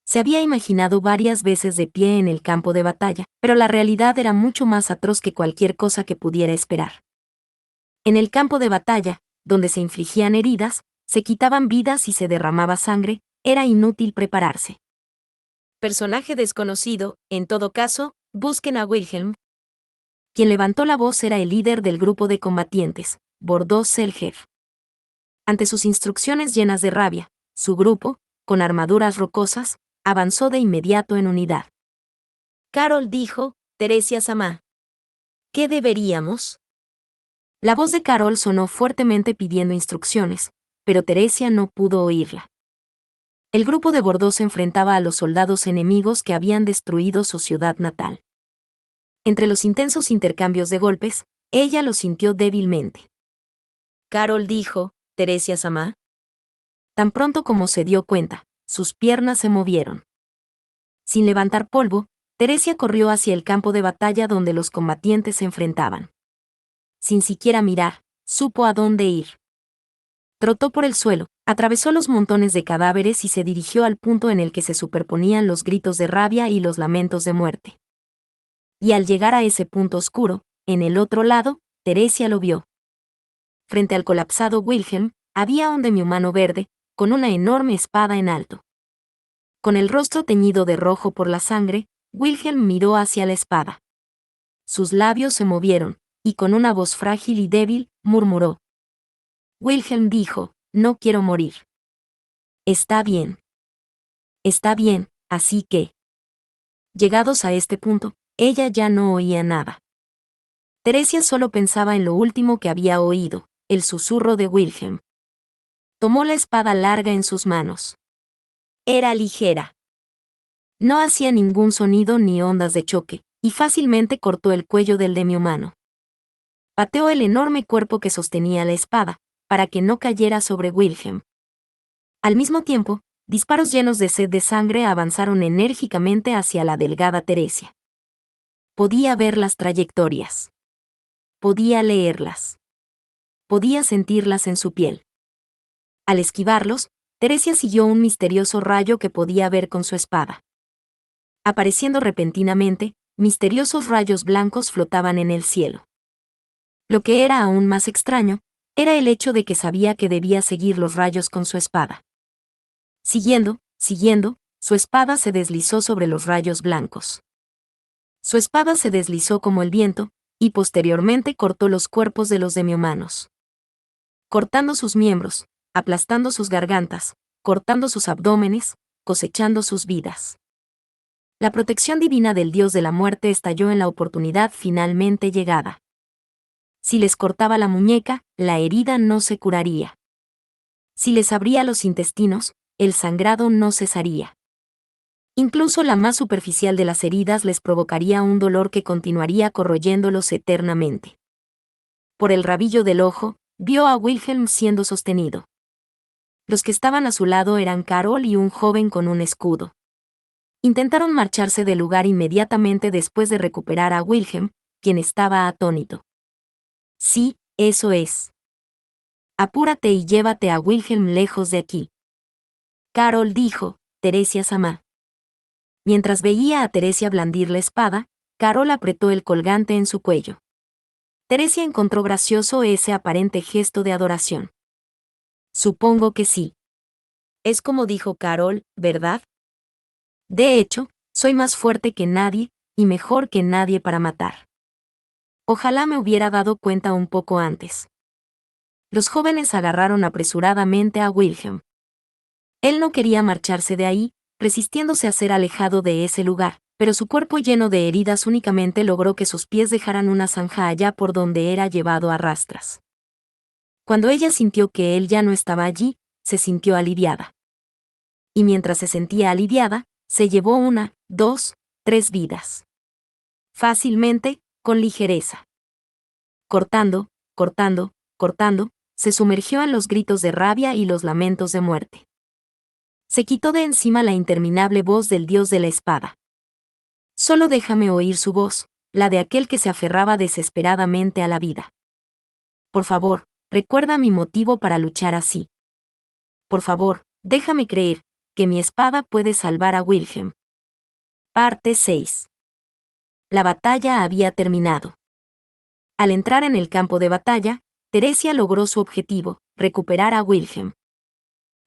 Se había imaginado varias veces de pie en el campo de batalla, pero la realidad era mucho más atroz que cualquier cosa que pudiera esperar. En el campo de batalla, donde se infligían heridas, se quitaban vidas y se derramaba sangre, era inútil prepararse. Personaje desconocido, en todo caso, busquen a Wilhelm. Quien levantó la voz era el líder del grupo de combatientes, Bordeaux Selger. Ante sus instrucciones llenas de rabia, su grupo, con armaduras rocosas, avanzó de inmediato en unidad. Carol dijo, «Teresia-sama. ¿Qué deberíamos?» La voz de Carol sonó fuertemente pidiendo instrucciones, pero Teresia no pudo oírla. El grupo de Bordeaux se enfrentaba a los soldados enemigos que habían destruido su ciudad natal. Entre los intensos intercambios de golpes, ella lo sintió débilmente. Carol dijo, «Teresia-sama». Tan pronto como se dio cuenta, sus piernas se movieron. Sin levantar polvo, Teresia corrió hacia el campo de batalla donde los combatientes se enfrentaban. Sin siquiera mirar, supo a dónde ir. Trotó por el suelo, atravesó los montones de cadáveres y se dirigió al punto en el que se superponían los gritos de rabia y los lamentos de muerte. Y al llegar a ese punto oscuro, en el otro lado, Teresia lo vio. Frente al colapsado Wilhelm, había un demihumano verde, con una enorme espada en alto. Con el rostro teñido de rojo por la sangre, Wilhelm miró hacia la espada. Sus labios se movieron, y con una voz frágil y débil, murmuró. Wilhelm dijo, «No quiero morir». Está bien. Está bien, así que... Llegados a este punto, ella ya no oía nada. Teresia solo pensaba en lo último que había oído, el susurro de Wilhelm. Tomó la espada larga en sus manos. Era ligera. No hacía ningún sonido ni ondas de choque, y fácilmente cortó el cuello del demihumano. Pateó el enorme cuerpo que sostenía la espada, para que no cayera sobre Wilhelm. Al mismo tiempo, disparos llenos de sed de sangre avanzaron enérgicamente hacia la delgada Teresia. Podía ver las trayectorias. Podía leerlas. Podía sentirlas en su piel. Al esquivarlos, Teresia siguió un misterioso rayo que podía ver con su espada. Apareciendo repentinamente, misteriosos rayos blancos flotaban en el cielo. Lo que era aún más extraño, era el hecho de que sabía que debía seguir los rayos con su espada. Siguiendo, su espada se deslizó sobre los rayos blancos. Su espada se deslizó como el viento, y posteriormente cortó los cuerpos de los demihumanos. Cortando sus miembros, aplastando sus gargantas, cortando sus abdómenes, cosechando sus vidas. La protección divina del dios de la muerte estalló en la oportunidad finalmente llegada. Si les cortaba la muñeca, la herida no se curaría. Si les abría los intestinos, el sangrado no cesaría. Incluso la más superficial de las heridas les provocaría un dolor que continuaría corroyéndolos eternamente. Por el rabillo del ojo, vio a Wilhelm siendo sostenido. Los que estaban a su lado eran Carol y un joven con un escudo. Intentaron marcharse del lugar inmediatamente después de recuperar a Wilhelm, quien estaba atónito. Sí, eso es. Apúrate y llévate a Wilhelm lejos de aquí. Carol dijo, Teresia-sama. Mientras veía a Teresia blandir la espada, Carol apretó el colgante en su cuello. Teresia encontró gracioso ese aparente gesto de adoración. Supongo que sí. Es como dijo Carol, ¿verdad? De hecho, soy más fuerte que nadie, y mejor que nadie para matar. Ojalá me hubiera dado cuenta un poco antes. Los jóvenes agarraron apresuradamente a Wilhelm. Él no quería marcharse de ahí, resistiéndose a ser alejado de ese lugar, pero su cuerpo lleno de heridas únicamente logró que sus pies dejaran una zanja allá por donde era llevado a rastras. Cuando ella sintió que él ya no estaba allí, se sintió aliviada. Y mientras se sentía aliviada, se llevó 1, 2, 3 vidas. Fácilmente, con ligereza. Cortando, se sumergió en los gritos de rabia y los lamentos de muerte. Se quitó de encima la interminable voz del dios de la espada. Solo déjame oír su voz, la de aquel que se aferraba desesperadamente a la vida. Por favor, recuerda mi motivo para luchar así. Por favor, déjame creer que mi espada puede salvar a Wilhelm. Parte 6. La batalla había terminado. Al entrar en el campo de batalla, Teresia logró su objetivo, recuperar a Wilhelm.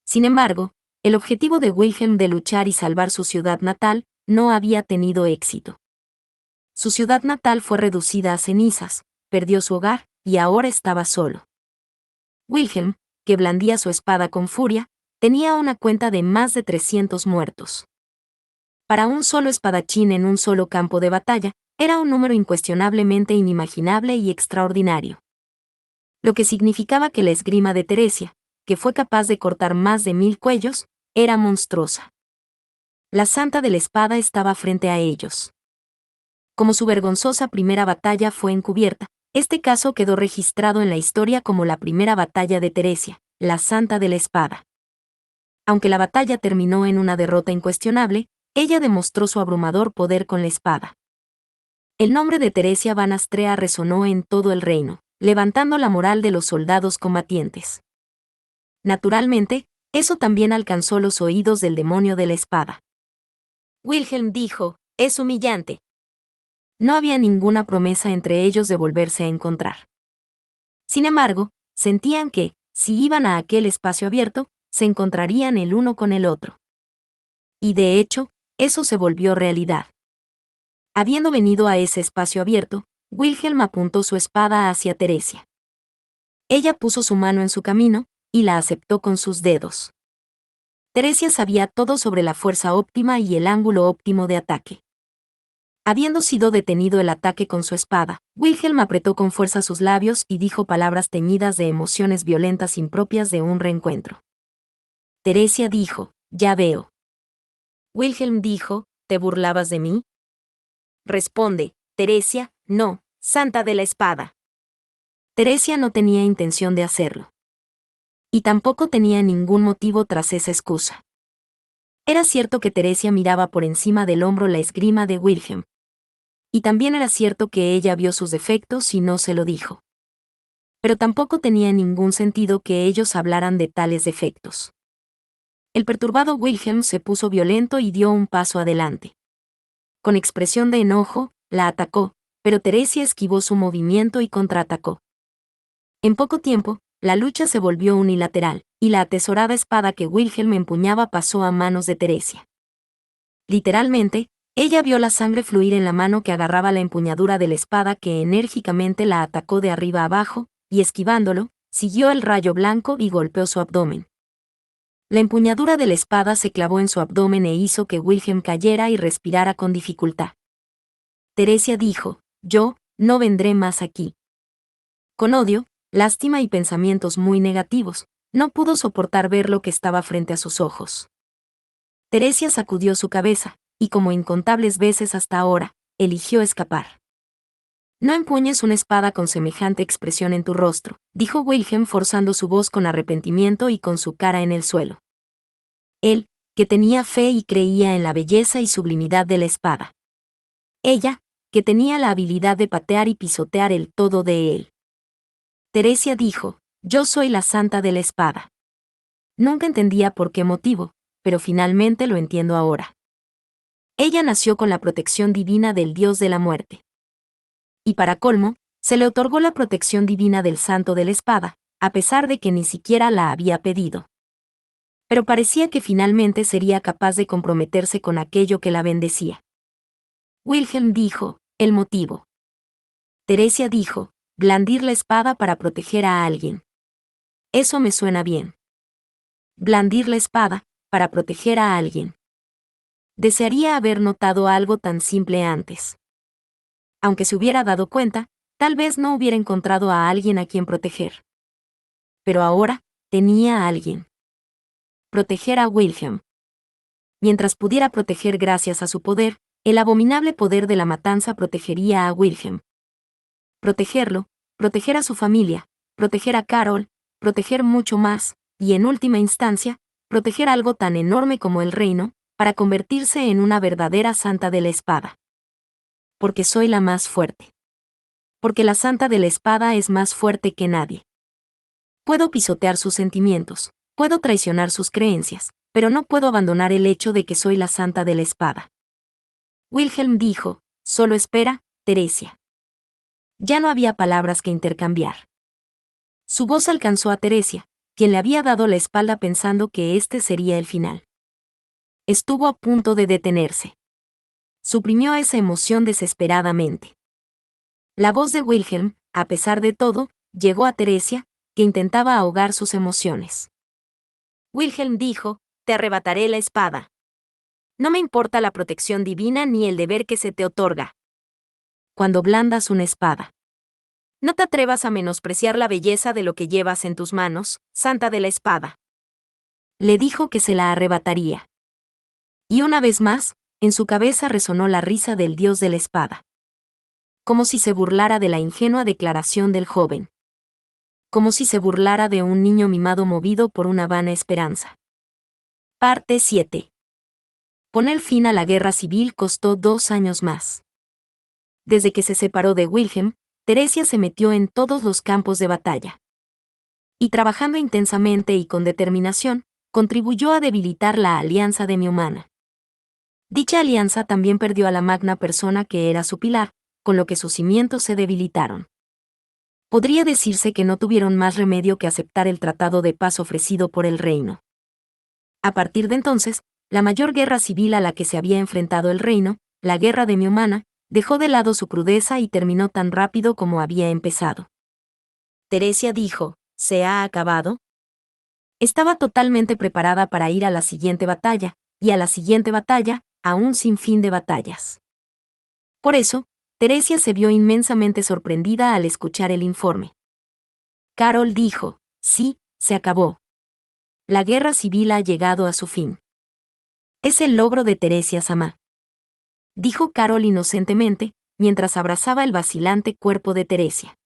Sin embargo, el objetivo de Wilhelm de luchar y salvar su ciudad natal no había tenido éxito. Su ciudad natal fue reducida a cenizas, perdió su hogar, y ahora estaba solo. Wilhelm, que blandía su espada con furia, tenía una cuenta de más de 300 muertos. Para un solo espadachín en un solo campo de batalla, era un número incuestionablemente inimaginable y extraordinario. Lo que significaba que la esgrima de Teresia, que fue capaz de cortar más de 1000 cuellos, era monstruosa. La santa de la espada estaba frente a ellos. Como su vergonzosa primera batalla fue encubierta, este caso quedó registrado en la historia como la primera batalla de Teresia, la santa de la espada. Aunque la batalla terminó en una derrota incuestionable, ella demostró su abrumador poder con la espada. El nombre de Teresia Van Astrea resonó en todo el reino, levantando la moral de los soldados combatientes. Naturalmente, eso también alcanzó los oídos del demonio de la espada. Wilhelm dijo, es humillante. No había ninguna promesa entre ellos de volverse a encontrar. Sin embargo, sentían que, si iban a aquel espacio abierto, se encontrarían el uno con el otro. Y de hecho, eso se volvió realidad. Habiendo venido a ese espacio abierto, Wilhelm apuntó su espada hacia Teresia. Ella puso su mano en su camino, y la aceptó con sus dedos. Teresia sabía todo sobre la fuerza óptima y el ángulo óptimo de ataque. Habiendo sido detenido el ataque con su espada, Wilhelm apretó con fuerza sus labios y dijo palabras teñidas de emociones violentas impropias de un reencuentro. Teresia dijo, ya veo. Wilhelm dijo, ¿te burlabas de mí? Responde, Teresia, no, santa de la espada. Teresia no tenía intención de hacerlo. Y tampoco tenía ningún motivo tras esa excusa. Era cierto que Teresia miraba por encima del hombro la esgrima de Wilhelm. Y también era cierto que ella vio sus defectos y no se lo dijo. Pero tampoco tenía ningún sentido que ellos hablaran de tales defectos. El perturbado Wilhelm se puso violento y dio un paso adelante. Con expresión de enojo, la atacó, pero Teresia esquivó su movimiento y contraatacó. En poco tiempo, la lucha se volvió unilateral, y la atesorada espada que Wilhelm empuñaba pasó a manos de Teresia. Literalmente, ella vio la sangre fluir en la mano que agarraba la empuñadura de la espada que enérgicamente la atacó de arriba abajo, y esquivándolo, siguió el rayo blanco y golpeó su abdomen. La empuñadura de la espada se clavó en su abdomen e hizo que Wilhelm cayera y respirara con dificultad. Teresia dijo, yo, no vendré más aquí. Con odio, lástima y pensamientos muy negativos, no pudo soportar ver lo que estaba frente a sus ojos. Teresia sacudió su cabeza, y como incontables veces hasta ahora, eligió escapar. No empuñes una espada con semejante expresión en tu rostro, dijo Wilhelm forzando su voz con arrepentimiento y con su cara en el suelo. Él, que tenía fe y creía en la belleza y sublimidad de la espada. Ella, que tenía la habilidad de patear y pisotear el todo de él. Teresia dijo, yo soy la santa de la espada. Nunca entendía por qué motivo, pero finalmente lo entiendo ahora. Ella nació con la protección divina del dios de la muerte. Y para colmo, se le otorgó la protección divina del santo de la espada, a pesar de que ni siquiera la había pedido. Pero parecía que finalmente sería capaz de comprometerse con aquello que la bendecía. Wilhelm dijo, el motivo. Teresia dijo, blandir la espada para proteger a alguien. Eso me suena bien. Blandir la espada, para proteger a alguien. Desearía haber notado algo tan simple antes. Aunque se hubiera dado cuenta, tal vez no hubiera encontrado a alguien a quien proteger. Pero ahora, tenía a alguien. Proteger a Wilhelm. Mientras pudiera proteger gracias a su poder, el abominable poder de la matanza protegería a Wilhelm. Protegerlo, proteger a su familia, proteger a Carol, proteger mucho más, y en última instancia, proteger algo tan enorme como el reino, para convertirse en una verdadera santa de la espada. Porque soy la más fuerte. Porque la santa de la espada es más fuerte que nadie. Puedo pisotear sus sentimientos, puedo traicionar sus creencias, pero no puedo abandonar el hecho de que soy la santa de la espada. Wilhelm dijo, solo espera, Teresia. Ya no había palabras que intercambiar. Su voz alcanzó a Teresia, quien le había dado la espalda pensando que este sería el final. Estuvo a punto de detenerse. Suprimió esa emoción desesperadamente. La voz de Wilhelm, a pesar de todo, llegó a Teresia, que intentaba ahogar sus emociones. Wilhelm dijo, te arrebataré la espada. No me importa la protección divina ni el deber que se te otorga. Cuando blandas una espada. No te atrevas a menospreciar la belleza de lo que llevas en tus manos, santa de la espada. Le dijo que se la arrebataría. Y una vez más, en su cabeza resonó la risa del dios de la espada. Como si se burlara de la ingenua declaración del joven. Como si se burlara de un niño mimado movido por una vana esperanza. Parte 7. Poner fin a la guerra civil costó 2 años más. Desde que se separó de Wilhelm, Teresia se metió en todos los campos de batalla. Y trabajando intensamente y con determinación, contribuyó a debilitar la alianza de Miumana. Dicha alianza también perdió a la magna persona que era su pilar, con lo que sus cimientos se debilitaron. Podría decirse que no tuvieron más remedio que aceptar el tratado de paz ofrecido por el reino. A partir de entonces, la mayor guerra civil a la que se había enfrentado el reino, la guerra de Miumana, dejó de lado su crudeza y terminó tan rápido como había empezado. Teresia dijo, ¿se ha acabado? Estaba totalmente preparada para ir a la siguiente batalla, y a la siguiente batalla, a un sinfín de batallas. Por eso, Teresia se vio inmensamente sorprendida al escuchar el informe. Carol dijo, sí, se acabó. La guerra civil ha llegado a su fin. Es el logro de Teresia Samá. Dijo Carol inocentemente, mientras abrazaba el vacilante cuerpo de Teresia.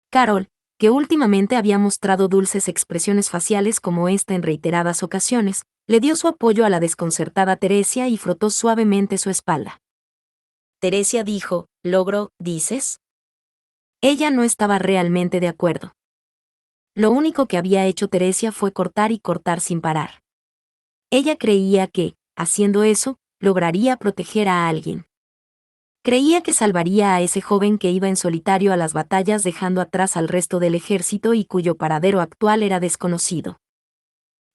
Carol, que últimamente había mostrado dulces expresiones faciales como esta en reiteradas ocasiones, le dio su apoyo a la desconcertada Teresia y frotó suavemente su espalda. Teresia dijo, ¿logro, dices? Ella no estaba realmente de acuerdo. Lo único que había hecho Teresia fue cortar y cortar sin parar. Ella creía que, haciendo eso, lograría proteger a alguien. Creía que salvaría a ese joven que iba en solitario a las batallas dejando atrás al resto del ejército y cuyo paradero actual era desconocido.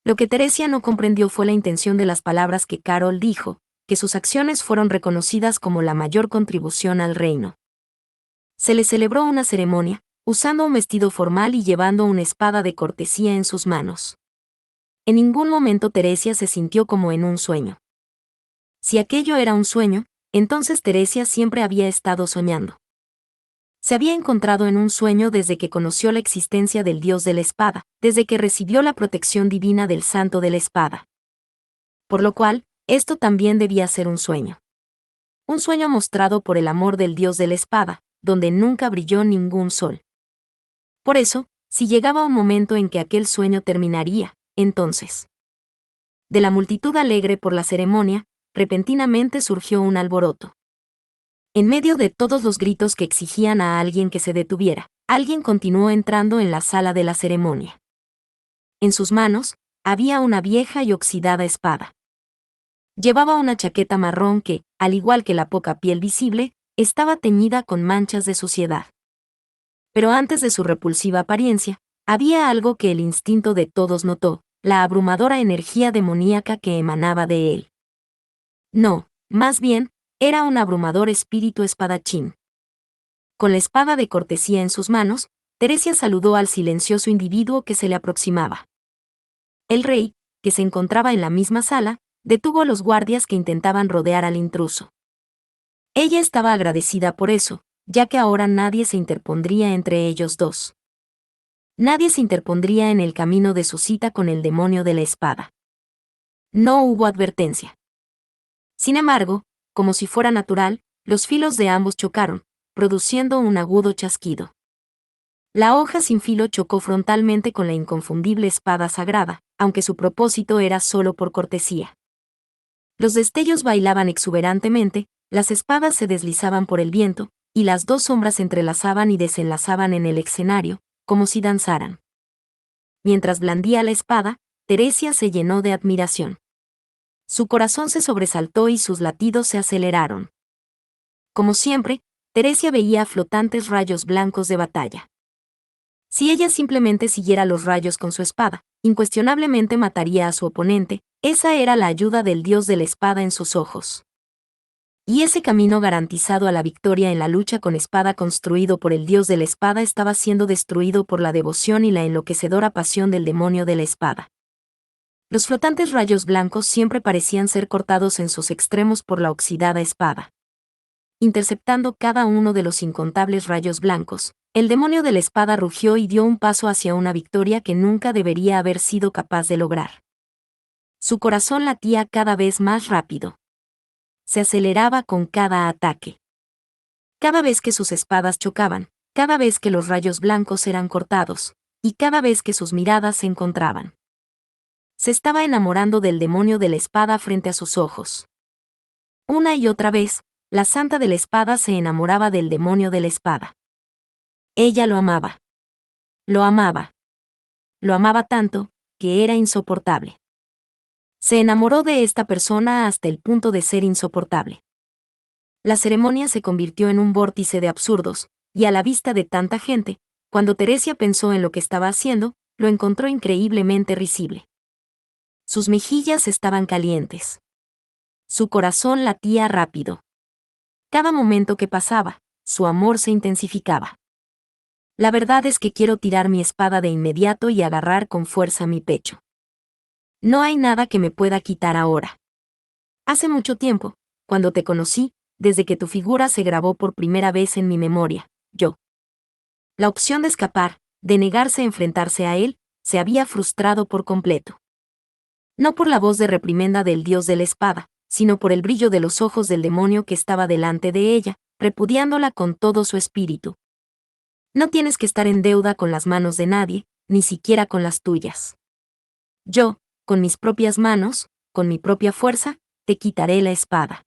Lo que Teresia no comprendió fue la intención de las palabras que Carol dijo, que sus acciones fueron reconocidas como la mayor contribución al reino. Se le celebró una ceremonia, usando un vestido formal y llevando una espada de cortesía en sus manos. En ningún momento Teresia se sintió como en un sueño. Si aquello era un sueño, entonces Teresia siempre había estado soñando. Se había encontrado en un sueño desde que conoció la existencia del dios de la espada, desde que recibió la protección divina del santo de la espada. Por lo cual, esto también debía ser un sueño. Un sueño mostrado por el amor del dios de la espada, donde nunca brilló ningún sol. Por eso, si llegaba un momento en que aquel sueño terminaría, entonces. De la multitud alegre por la ceremonia, repentinamente surgió un alboroto. En medio de todos los gritos que exigían a alguien que se detuviera, alguien continuó entrando en la sala de la ceremonia. En sus manos, había una vieja y oxidada espada. Llevaba una chaqueta marrón que, al igual que la poca piel visible, estaba teñida con manchas de suciedad. Pero antes de su repulsiva apariencia, había algo que el instinto de todos notó, la abrumadora energía demoníaca que emanaba de él. No, más bien, era un abrumador espíritu espadachín. Con la espada de cortesía en sus manos, Teresia saludó al silencioso individuo que se le aproximaba. El rey, que se encontraba en la misma sala, detuvo a los guardias que intentaban rodear al intruso. Ella estaba agradecida por eso, ya que ahora nadie se interpondría entre ellos dos. Nadie se interpondría en el camino de su cita con el demonio de la espada. No hubo advertencia. Sin embargo, como si fuera natural, los filos de ambos chocaron, produciendo un agudo chasquido. La hoja sin filo chocó frontalmente con la inconfundible espada sagrada, aunque su propósito era solo por cortesía. Los destellos bailaban exuberantemente, las espadas se deslizaban por el viento, y las dos sombras se entrelazaban y desenlazaban en el escenario, como si danzaran. Mientras blandía la espada, Teresia se llenó de admiración. Su corazón se sobresaltó y sus latidos se aceleraron. Como siempre, Teresia veía flotantes rayos blancos de batalla. Si ella simplemente siguiera los rayos con su espada, incuestionablemente mataría a su oponente, esa era la ayuda del dios de la espada en sus ojos. Y ese camino garantizado a la victoria en la lucha con espada construido por el dios de la espada estaba siendo destruido por la devoción y la enloquecedora pasión del demonio de la espada. Los flotantes rayos blancos siempre parecían ser cortados en sus extremos por la oxidada espada. Interceptando cada uno de los incontables rayos blancos, el demonio de la espada rugió y dio un paso hacia una victoria que nunca debería haber sido capaz de lograr. Su corazón latía cada vez más rápido. Se aceleraba con cada ataque. Cada vez que sus espadas chocaban, cada vez que los rayos blancos eran cortados, y cada vez que sus miradas se encontraban. Se estaba enamorando del demonio de la espada frente a sus ojos. Una y otra vez, la santa de la espada se enamoraba del demonio de la espada. Ella lo amaba. Lo amaba. Lo amaba tanto, que era insoportable. Se enamoró de esta persona hasta el punto de ser insoportable. La ceremonia se convirtió en un vórtice de absurdos, y a la vista de tanta gente, cuando Teresia pensó en lo que estaba haciendo, lo encontró increíblemente risible. Sus mejillas estaban calientes. Su corazón latía rápido. Cada momento que pasaba, su amor se intensificaba. La verdad es que quiero tirar mi espada de inmediato y agarrar con fuerza mi pecho. No hay nada que me pueda quitar ahora. Hace mucho tiempo, cuando te conocí, desde que tu figura se grabó por primera vez en mi memoria, yo. La opción de escapar, de negarse a enfrentarse a él, se había frustrado por completo. No por la voz de reprimenda del dios de la espada, sino por el brillo de los ojos del demonio que estaba delante de ella, repudiándola con todo su espíritu. No tienes que estar en deuda con las manos de nadie, ni siquiera con las tuyas. Yo, con mis propias manos, con mi propia fuerza, te quitaré la espada.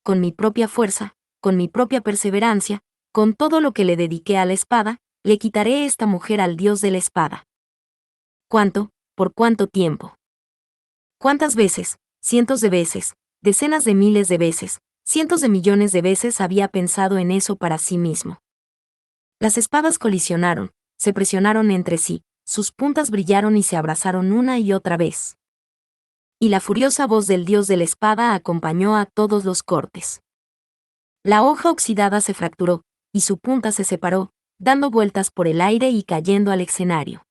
Con mi propia fuerza, con mi propia perseverancia, con todo lo que le dediqué a la espada, le quitaré esta mujer al dios de la espada. ¿Cuánto? ¿Por cuánto tiempo? ¿Cuántas veces? Cientos de veces, decenas de miles de veces, Cientos de millones de veces había pensado en eso para sí mismo. Las espadas colisionaron, se presionaron entre sí, sus puntas brillaron y se abrazaron una y otra vez. Y la furiosa voz del dios de la espada acompañó a todos los cortes. La hoja oxidada se fracturó, y su punta se separó, dando vueltas por el aire y cayendo al escenario.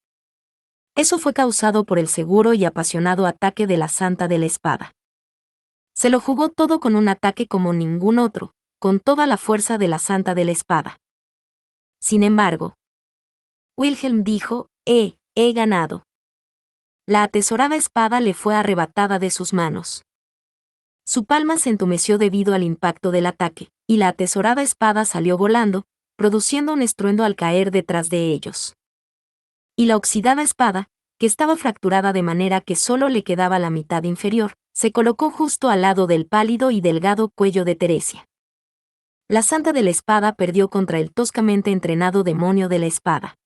Eso fue causado por el seguro y apasionado ataque de la Santa de la Espada. Se lo jugó todo con un ataque como ningún otro, con toda la fuerza de la Santa de la Espada. Sin embargo, Wilhelm dijo, he ganado. La atesorada espada le fue arrebatada de sus manos. Su palma se entumeció debido al impacto del ataque, y la atesorada espada salió volando, produciendo un estruendo al caer detrás de ellos. Y la oxidada espada, que estaba fracturada de manera que solo le quedaba la mitad inferior, se colocó justo al lado del pálido y delgado cuello de Teresia. La Santa de la Espada perdió contra el toscamente entrenado demonio de la espada.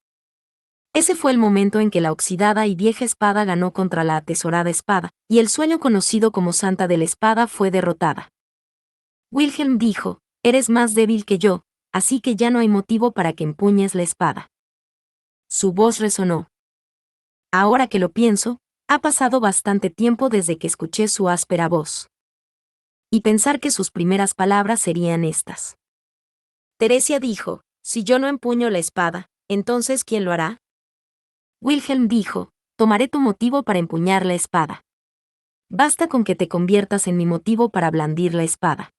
Ese fue el momento en que la oxidada y vieja espada ganó contra la atesorada espada, y el sueño conocido como Santa de la Espada fue derrotada. Wilhelm dijo, eres más débil que yo, así que ya no hay motivo para que empuñes la espada. Su voz resonó. Ahora que lo pienso, ha pasado bastante tiempo desde que escuché su áspera voz. Y pensar que sus primeras palabras serían estas. Teresia dijo, si yo no empuño la espada, entonces ¿quién lo hará? Wilhelm dijo, tomaré tu motivo para empuñar la espada. Basta con que te conviertas en mi motivo para blandir la espada.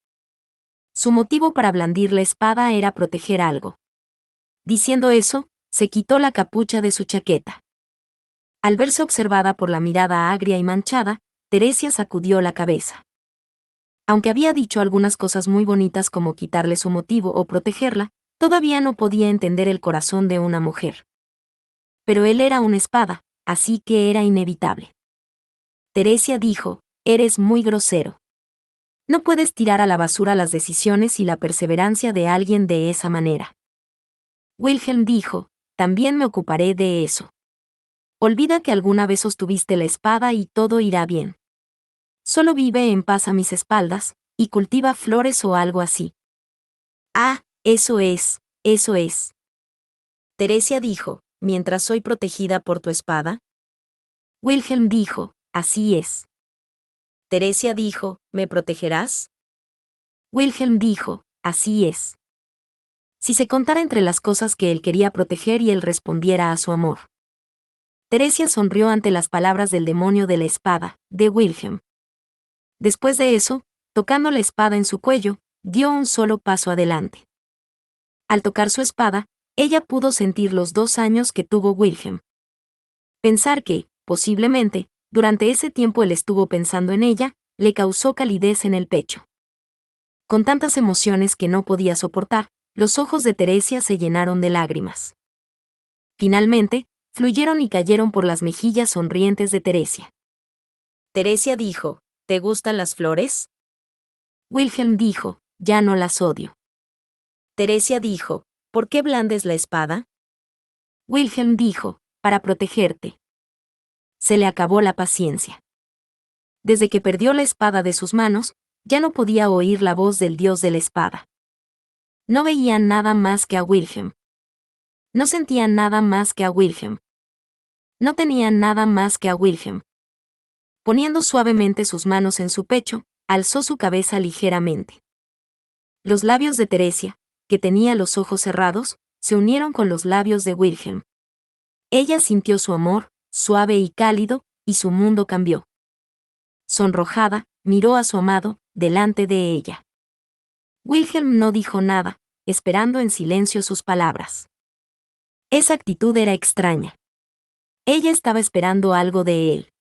Su motivo para blandir la espada era proteger algo. Diciendo eso, se quitó la capucha de su chaqueta. Al verse observada por la mirada agria y manchada, Teresia sacudió la cabeza. Aunque había dicho algunas cosas muy bonitas como quitarle su motivo o protegerla, todavía no podía entender el corazón de una mujer. Pero él era una espada, así que era inevitable. Teresia dijo, eres muy grosero. No puedes tirar a la basura las decisiones y la perseverancia de alguien de esa manera. Wilhelm dijo, también me ocuparé de eso. Olvida que alguna vez sostuviste la espada y todo irá bien. Solo vive en paz a mis espaldas, y cultiva flores o algo así. Ah, eso es, eso es. Teresia dijo, mientras soy protegida por tu espada. Wilhelm dijo, así es. Teresia dijo, ¿me protegerás? Wilhelm dijo, así es. Si se contara entre las cosas que él quería proteger y él respondiera a su amor. Teresia sonrió ante las palabras del demonio de la espada, de Wilhelm. Después de eso, tocando la espada en su cuello, dio un solo paso adelante. Al tocar su espada, ella pudo sentir los 2 años que tuvo Wilhelm. Pensar que, posiblemente, durante ese tiempo él estuvo pensando en ella, le causó calidez en el pecho. Con tantas emociones que no podía soportar, los ojos de Teresia se llenaron de lágrimas. Finalmente, fluyeron y cayeron por las mejillas sonrientes de Teresia. Teresia dijo, ¿te gustan las flores? Wilhelm dijo, ya no las odio. Teresia dijo, ¿por qué blandes la espada? Wilhelm dijo, para protegerte. Se le acabó la paciencia. Desde que perdió la espada de sus manos, ya no podía oír la voz del dios de la espada. No veía nada más que a Wilhelm. No sentía nada más que a Wilhelm. No tenía nada más que a Wilhelm. Poniendo suavemente sus manos en su pecho, alzó su cabeza ligeramente. Los labios de Teresia, que tenía los ojos cerrados, se unieron con los labios de Wilhelm. Ella sintió su amor, suave y cálido, y su mundo cambió. Sonrojada, miró a su amado, delante de ella. Wilhelm no dijo nada, esperando en silencio sus palabras. Esa actitud era extraña. Ella estaba esperando algo de él.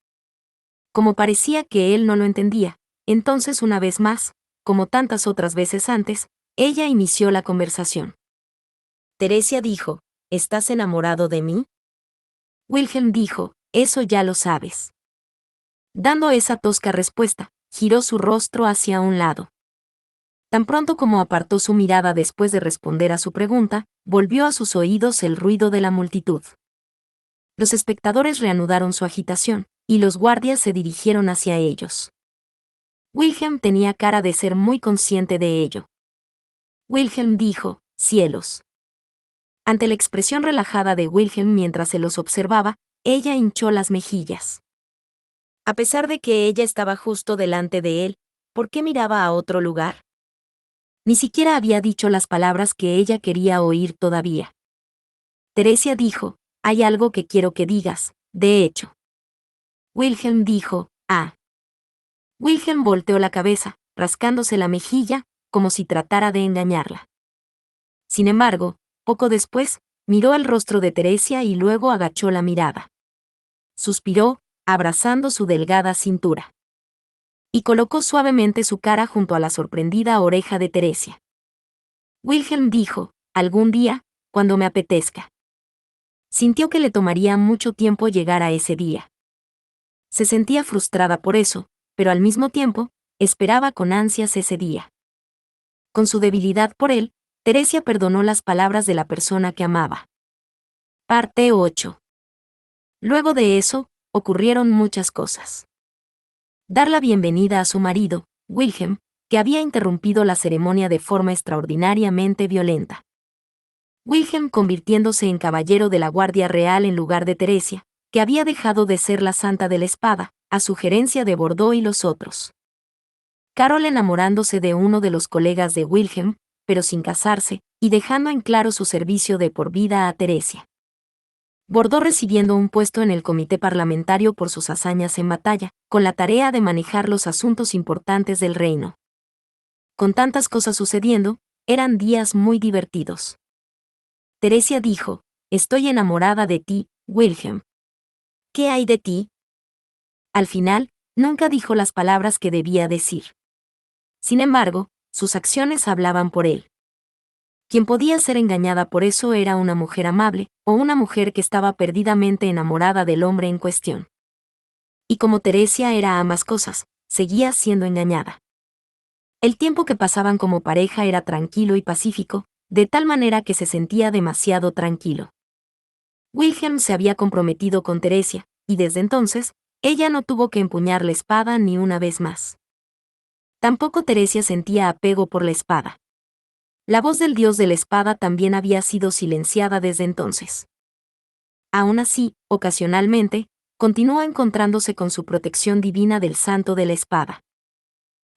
Como parecía que él no lo entendía, entonces una vez más, como tantas otras veces antes, ella inició la conversación. Teresia dijo, ¿estás enamorado de mí? Wilhelm dijo, eso ya lo sabes. Dando esa tosca respuesta, giró su rostro hacia un lado. Tan pronto como apartó su mirada después de responder a su pregunta, volvió a sus oídos el ruido de la multitud. Los espectadores reanudaron su agitación, y los guardias se dirigieron hacia ellos. Wilhelm tenía cara de ser muy consciente de ello. Wilhelm dijo, cielos. Ante la expresión relajada de Wilhelm mientras se los observaba, ella hinchó las mejillas. A pesar de que ella estaba justo delante de él, ¿por qué miraba a otro lugar? Ni siquiera había dicho las palabras que ella quería oír todavía. Teresia dijo, hay algo que quiero que digas, de hecho. Wilhelm dijo, ah. Wilhelm volteó la cabeza, rascándose la mejilla, como si tratara de engañarla. Sin embargo, poco después, miró el rostro de Teresia y luego agachó la mirada. Suspiró, abrazando su delgada cintura. Y colocó suavemente su cara junto a la sorprendida oreja de Teresia. Wilhelm dijo, algún día, cuando me apetezca. Sintió que le tomaría mucho tiempo llegar a ese día. Se sentía frustrada por eso, pero al mismo tiempo, esperaba con ansias ese día. Con su debilidad por él, Teresia perdonó las palabras de la persona que amaba. Parte 8. Luego de eso, ocurrieron muchas cosas. Dar la bienvenida a su marido, Wilhelm, que había interrumpido la ceremonia de forma extraordinariamente violenta. Wilhelm convirtiéndose en caballero de la Guardia Real en lugar de Teresia, que había dejado de ser la Santa de la Espada, a sugerencia de Bordeaux y los otros. Carol enamorándose de uno de los colegas de Wilhelm, pero sin casarse, y dejando en claro su servicio de por vida a Teresia. Bordeaux recibiendo un puesto en el comité parlamentario por sus hazañas en batalla, con la tarea de manejar los asuntos importantes del reino. Con tantas cosas sucediendo, eran días muy divertidos. Teresia dijo, estoy enamorada de ti, Wilhelm. ¿Qué hay de ti? Al final, nunca dijo las palabras que debía decir. Sin embargo, sus acciones hablaban por él. Quien podía ser engañada por eso era una mujer amable, o una mujer que estaba perdidamente enamorada del hombre en cuestión. Y como Teresia era ambas cosas, seguía siendo engañada. El tiempo que pasaban como pareja era tranquilo y pacífico, de tal manera que se sentía demasiado tranquilo. Wilhelm se había comprometido con Teresia, y desde entonces, ella no tuvo que empuñar la espada ni una vez más. Tampoco Teresia sentía apego por la espada. La voz del dios de la espada también había sido silenciada desde entonces. Aún así, ocasionalmente, continuó encontrándose con su protección divina del santo de la espada.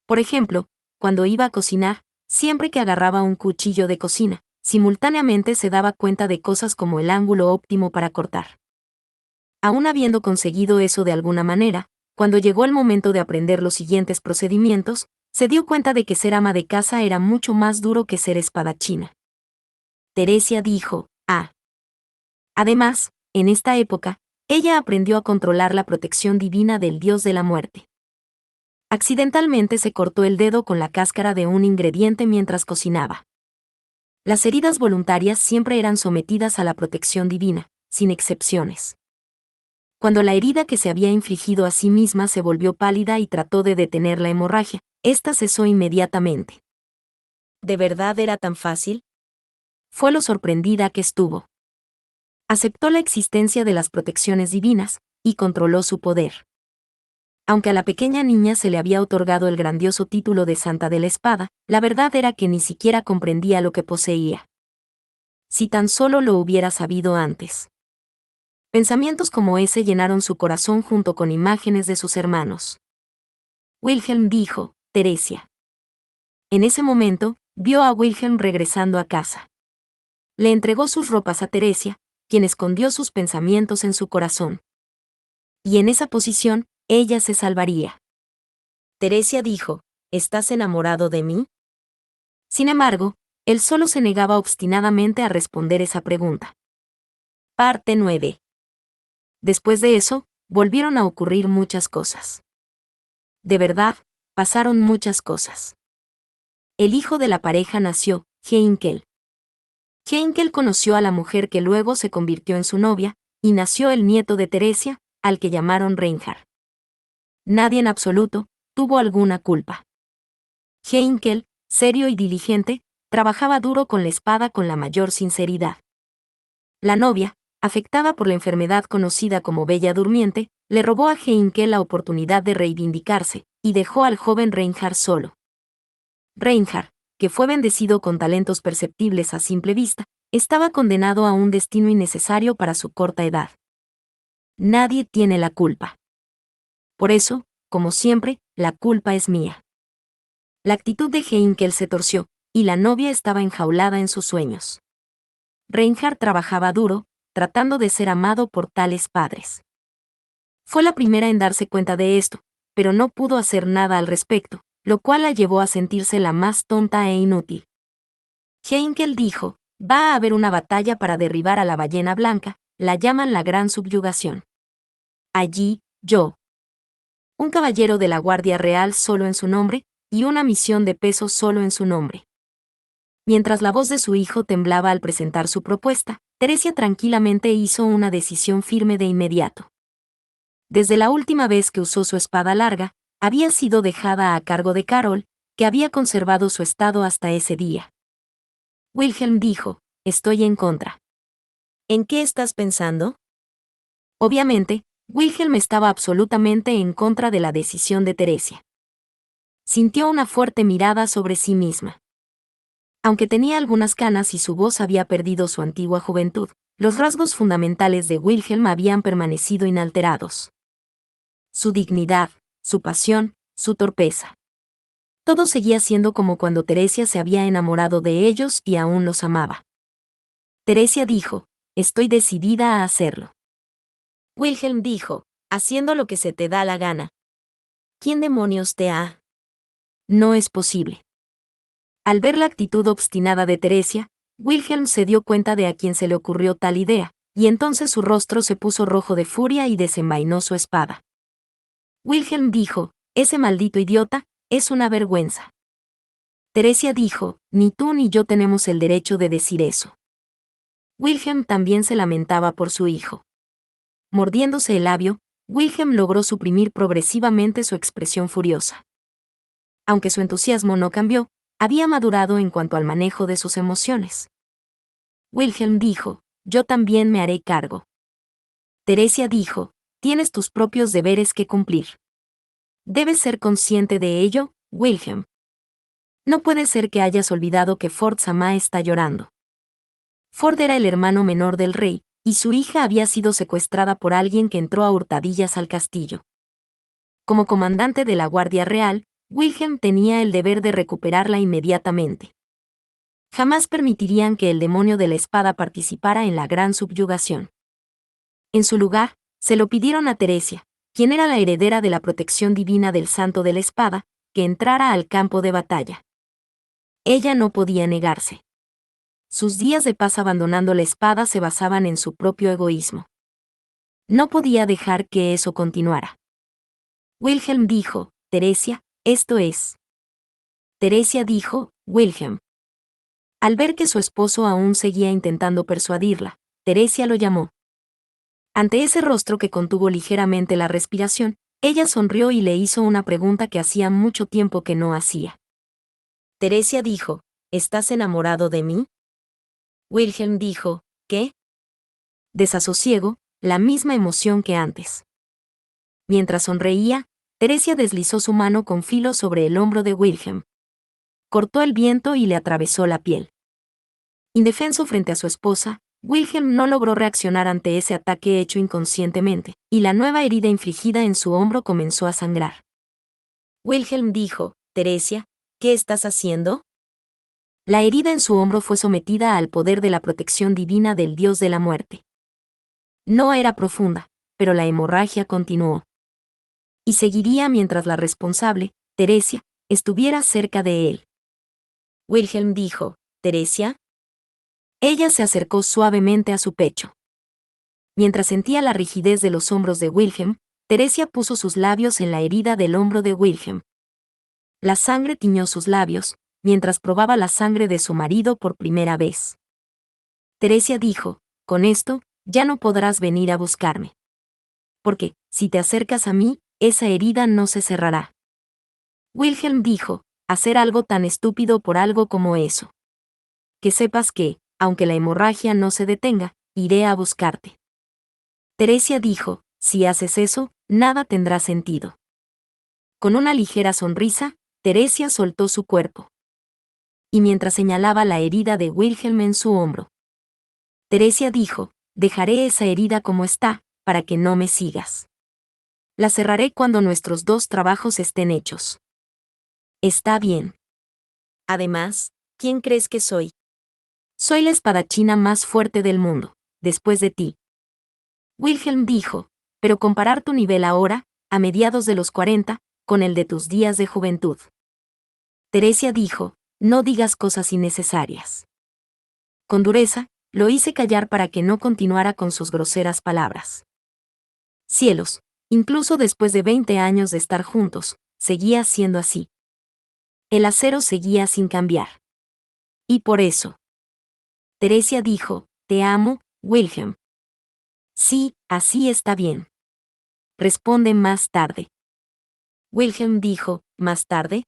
Por ejemplo, cuando iba a cocinar, siempre que agarraba un cuchillo de cocina, simultáneamente se daba cuenta de cosas como el ángulo óptimo para cortar. Aún habiendo conseguido eso de alguna manera, cuando llegó el momento de aprender los siguientes procedimientos, se dio cuenta de que ser ama de casa era mucho más duro que ser espadachina. Teresia dijo, ah. Además, en esta época, ella aprendió a controlar la protección divina del dios de la muerte. Accidentalmente se cortó el dedo con la cáscara de un ingrediente mientras cocinaba. Las heridas voluntarias siempre eran sometidas a la protección divina, sin excepciones. Cuando la herida que se había infligido a sí misma se volvió pálida y trató de detener la hemorragia, esta cesó inmediatamente. ¿De verdad era tan fácil? Fue lo sorprendida que estuvo. Aceptó la existencia de las protecciones divinas, y controló su poder. Aunque a la pequeña niña se le había otorgado el grandioso título de Santa de la Espada, la verdad era que ni siquiera comprendía lo que poseía. Si tan solo lo hubiera sabido antes. Pensamientos como ese llenaron su corazón junto con imágenes de sus hermanos. Wilhelm dijo, Teresia. En ese momento, vio a Wilhelm regresando a casa. Le entregó sus ropas a Teresia, quien escondió sus pensamientos en su corazón. Y en esa posición, ella se salvaría. Teresia dijo, ¿estás enamorado de mí? Sin embargo, él solo se negaba obstinadamente a responder esa pregunta. Parte 9. Después de eso, volvieron a ocurrir muchas cosas. De verdad, pasaron muchas cosas. El hijo de la pareja nació, Heinkel. Heinkel conoció a la mujer que luego se convirtió en su novia, y nació el nieto de Teresia, al que llamaron Reinhard. Nadie en absoluto tuvo alguna culpa. Heinkel, serio y diligente, trabajaba duro con la espada con la mayor sinceridad. La novia, afectada por la enfermedad conocida como Bella Durmiente, le robó a Heinkel la oportunidad de reivindicarse, y dejó al joven Reinhard solo. Reinhard, que fue bendecido con talentos perceptibles a simple vista, estaba condenado a un destino innecesario para su corta edad. Nadie tiene la culpa. Por eso, como siempre, la culpa es mía. La actitud de Heinkel se torció, y la novia estaba enjaulada en sus sueños. Reinhard trabajaba duro, tratando de ser amado por tales padres. Fue la primera en darse cuenta de esto, pero no pudo hacer nada al respecto, lo cual la llevó a sentirse la más tonta e inútil. Heinkel dijo, va a haber una batalla para derribar a la ballena blanca, la llaman la Gran Subyugación. Allí, yo, un caballero de la Guardia Real solo en su nombre, y una misión de peso solo en su nombre. Mientras la voz de su hijo temblaba al presentar su propuesta, Teresia tranquilamente hizo una decisión firme de inmediato. Desde la última vez que usó su espada larga, había sido dejada a cargo de Carol, que había conservado su estado hasta ese día. Wilhelm dijo, estoy en contra. ¿En qué estás pensando? Obviamente, Wilhelm estaba absolutamente en contra de la decisión de Teresia. Sintió una fuerte mirada sobre sí misma. Aunque tenía algunas canas y su voz había perdido su antigua juventud, los rasgos fundamentales de Wilhelm habían permanecido inalterados. Su dignidad, su pasión, su torpeza. Todo seguía siendo como cuando Teresia se había enamorado de ellos y aún los amaba. Teresia dijo, estoy decidida a hacerlo. Wilhelm dijo, haciendo lo que se te da la gana. ¿Quién demonios te ha? No es posible. Al ver la actitud obstinada de Teresia, Wilhelm se dio cuenta de a quién se le ocurrió tal idea, y entonces su rostro se puso rojo de furia y desenvainó su espada. Wilhelm dijo, ese maldito idiota, es una vergüenza. Teresia dijo, ni tú ni yo tenemos el derecho de decir eso. Wilhelm también se lamentaba por su hijo. Mordiéndose el labio, Wilhelm logró suprimir progresivamente su expresión furiosa. Aunque su entusiasmo no cambió, había madurado en cuanto al manejo de sus emociones. Wilhelm dijo, yo también me haré cargo. Teresia dijo, tienes tus propios deberes que cumplir. Debes ser consciente de ello, Wilhelm. No puede ser que hayas olvidado que Ford Sama está llorando. Ford era el hermano menor del rey, y su hija había sido secuestrada por alguien que entró a hurtadillas al castillo. Como comandante de la Guardia Real, Wilhelm tenía el deber de recuperarla inmediatamente. Jamás permitirían que el demonio de la espada participara en la gran subyugación. En su lugar, se lo pidieron a Teresia, quien era la heredera de la protección divina del Santo de la Espada, que entrara al campo de batalla. Ella no podía negarse. Sus días de paz abandonando la espada se basaban en su propio egoísmo. No podía dejar que eso continuara. Wilhelm dijo, Teresia, esto es. Teresia dijo, Wilhelm. Al ver que su esposo aún seguía intentando persuadirla, Teresia lo llamó. Ante ese rostro que contuvo ligeramente la respiración, ella sonrió y le hizo una pregunta que hacía mucho tiempo que no hacía. Teresia dijo, ¿estás enamorado de mí? Wilhelm dijo, ¿qué? Desasosiego, la misma emoción que antes. Mientras sonreía, Teresia deslizó su mano con filo sobre el hombro de Wilhelm. Cortó el viento y le atravesó la piel. Indefenso frente a su esposa, Wilhelm no logró reaccionar ante ese ataque hecho inconscientemente, y la nueva herida infligida en su hombro comenzó a sangrar. Wilhelm dijo, Teresia, ¿qué estás haciendo? La herida en su hombro fue sometida al poder de la protección divina del dios de la muerte. No era profunda, pero la hemorragia continuó. Y seguiría mientras la responsable, Teresia, estuviera cerca de él. Wilhelm dijo, ¿Teresia? Ella se acercó suavemente a su pecho. Mientras sentía la rigidez de los hombros de Wilhelm, Teresia puso sus labios en la herida del hombro de Wilhelm. La sangre tiñó sus labios, mientras probaba la sangre de su marido por primera vez. Teresia dijo, con esto, ya no podrás venir a buscarme. Porque, si te acercas a mí, esa herida no se cerrará. Wilhelm dijo, hacer algo tan estúpido por algo como eso. Que sepas que, aunque la hemorragia no se detenga, iré a buscarte. Teresia dijo, si haces eso, nada tendrá sentido. Con una ligera sonrisa, Teresia soltó su cuerpo. Y mientras señalaba la herida de Wilhelm en su hombro, Teresia dijo: dejaré esa herida como está, para que no me sigas. La cerraré cuando nuestros dos trabajos estén hechos. Está bien. Además, ¿quién crees que soy? Soy la espadachina más fuerte del mundo, después de ti. Wilhelm dijo: pero comparar tu nivel ahora, a mediados de los 40, con el de tus días de juventud. Teresia dijo: no digas cosas innecesarias. Con dureza, lo hice callar para que no continuara con sus groseras palabras. Cielos, incluso después de 20 años de estar juntos, seguía siendo así. El acero seguía sin cambiar. Y por eso. Teresia dijo: te amo, Wilhelm. Sí, así está bien. Responde más tarde. Wilhelm dijo: ¿más tarde?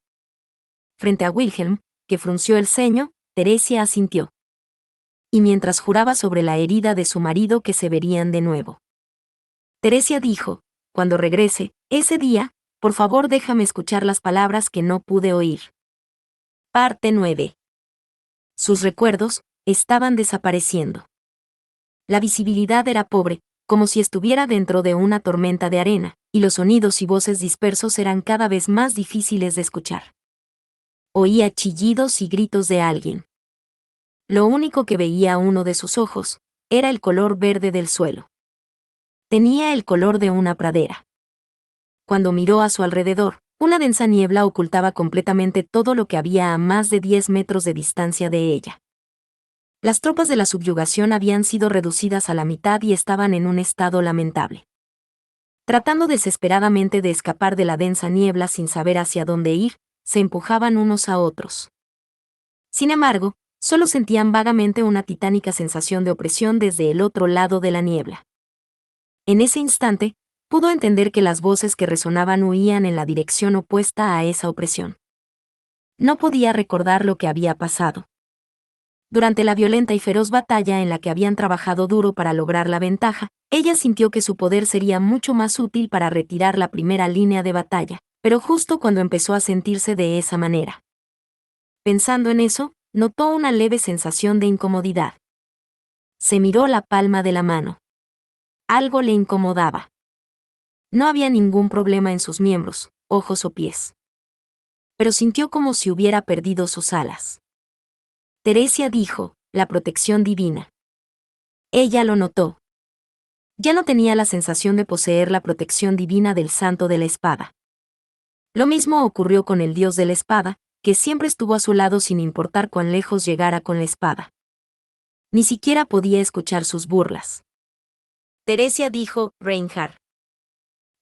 Frente a Wilhelm, que frunció el ceño, Teresia asintió. Y mientras juraba sobre la herida de su marido que se verían de nuevo. Teresia dijo: cuando regrese, ese día, por favor déjame escuchar las palabras que no pude oír. Parte 9. Sus recuerdos estaban desapareciendo. La visibilidad era pobre, como si estuviera dentro de una tormenta de arena, y los sonidos y voces dispersos eran cada vez más difíciles de escuchar. Oía chillidos y gritos de alguien. Lo único que veía uno de sus ojos era el color verde del suelo. Tenía el color de una pradera. Cuando miró a su alrededor, una densa niebla ocultaba completamente todo lo que había a más de 10 metros de distancia de ella. Las tropas de la subyugación habían sido reducidas a la mitad y estaban en un estado lamentable. Tratando desesperadamente de escapar de la densa niebla sin saber hacia dónde ir, se empujaban unos a otros. Sin embargo, solo sentían vagamente una titánica sensación de opresión desde el otro lado de la niebla. En ese instante, pudo entender que las voces que resonaban huían en la dirección opuesta a esa opresión. No podía recordar lo que había pasado. Durante la violenta y feroz batalla en la que habían trabajado duro para lograr la ventaja, ella sintió que su poder sería mucho más útil para retirar la primera línea de batalla, pero justo cuando empezó a sentirse de esa manera. Pensando en eso, notó una leve sensación de incomodidad. Se miró la palma de la mano. Algo le incomodaba. No había ningún problema en sus miembros, ojos o pies. Pero sintió como si hubiera perdido sus alas. Teresia dijo: la protección divina. Ella lo notó. Ya no tenía la sensación de poseer la protección divina del santo de la espada. Lo mismo ocurrió con el dios de la espada, que siempre estuvo a su lado sin importar cuán lejos llegara con la espada. Ni siquiera podía escuchar sus burlas. Teresia dijo: Reinhard.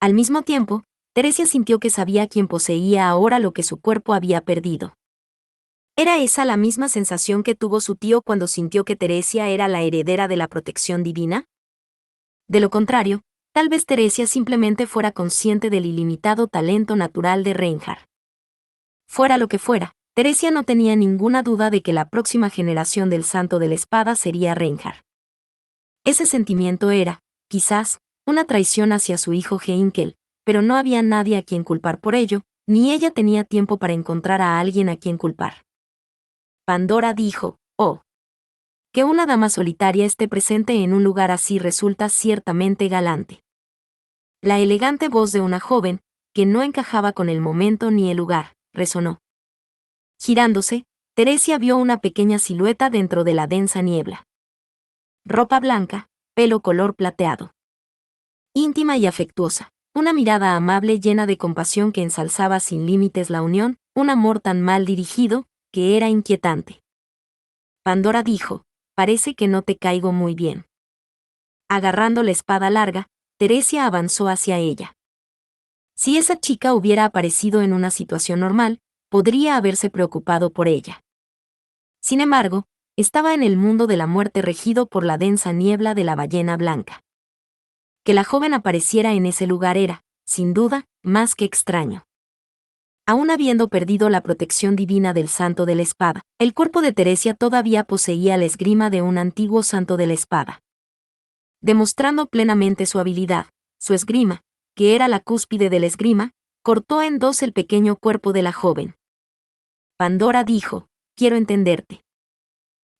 Al mismo tiempo, Teresia sintió que sabía quién poseía ahora lo que su cuerpo había perdido. ¿Era esa la misma sensación que tuvo su tío cuando sintió que Teresia era la heredera de la protección divina? De lo contrario, tal vez Teresia simplemente fuera consciente del ilimitado talento natural de Reinhard. Fuera lo que fuera, Teresia no tenía ninguna duda de que la próxima generación del Santo de la Espada sería Reinhard. Ese sentimiento era, quizás, una traición hacia su hijo Heinkel, pero no había nadie a quien culpar por ello, ni ella tenía tiempo para encontrar a alguien a quien culpar. Pandora dijo: oh. Que una dama solitaria esté presente en un lugar así resulta ciertamente galante. La elegante voz de una joven, que no encajaba con el momento ni el lugar, resonó. Girándose, Teresia vio una pequeña silueta dentro de la densa niebla. Ropa blanca, pelo color plateado. Íntima y afectuosa, una mirada amable llena de compasión que ensalzaba sin límites la unión, un amor tan mal dirigido, que era inquietante. Pandora dijo: parece que no te caigo muy bien. Agarrando la espada larga, Teresia avanzó hacia ella. Si esa chica hubiera aparecido en una situación normal, podría haberse preocupado por ella. Sin embargo, estaba en el mundo de la muerte regido por la densa niebla de la ballena blanca. Que la joven apareciera en ese lugar era, sin duda, más que extraño. Aún habiendo perdido la protección divina del santo de la espada, el cuerpo de Teresia todavía poseía la esgrima de un antiguo santo de la espada. Demostrando plenamente su habilidad, su esgrima, que era la cúspide de la esgrima, cortó en dos el pequeño cuerpo de la joven. Pandora dijo, quiero entenderte.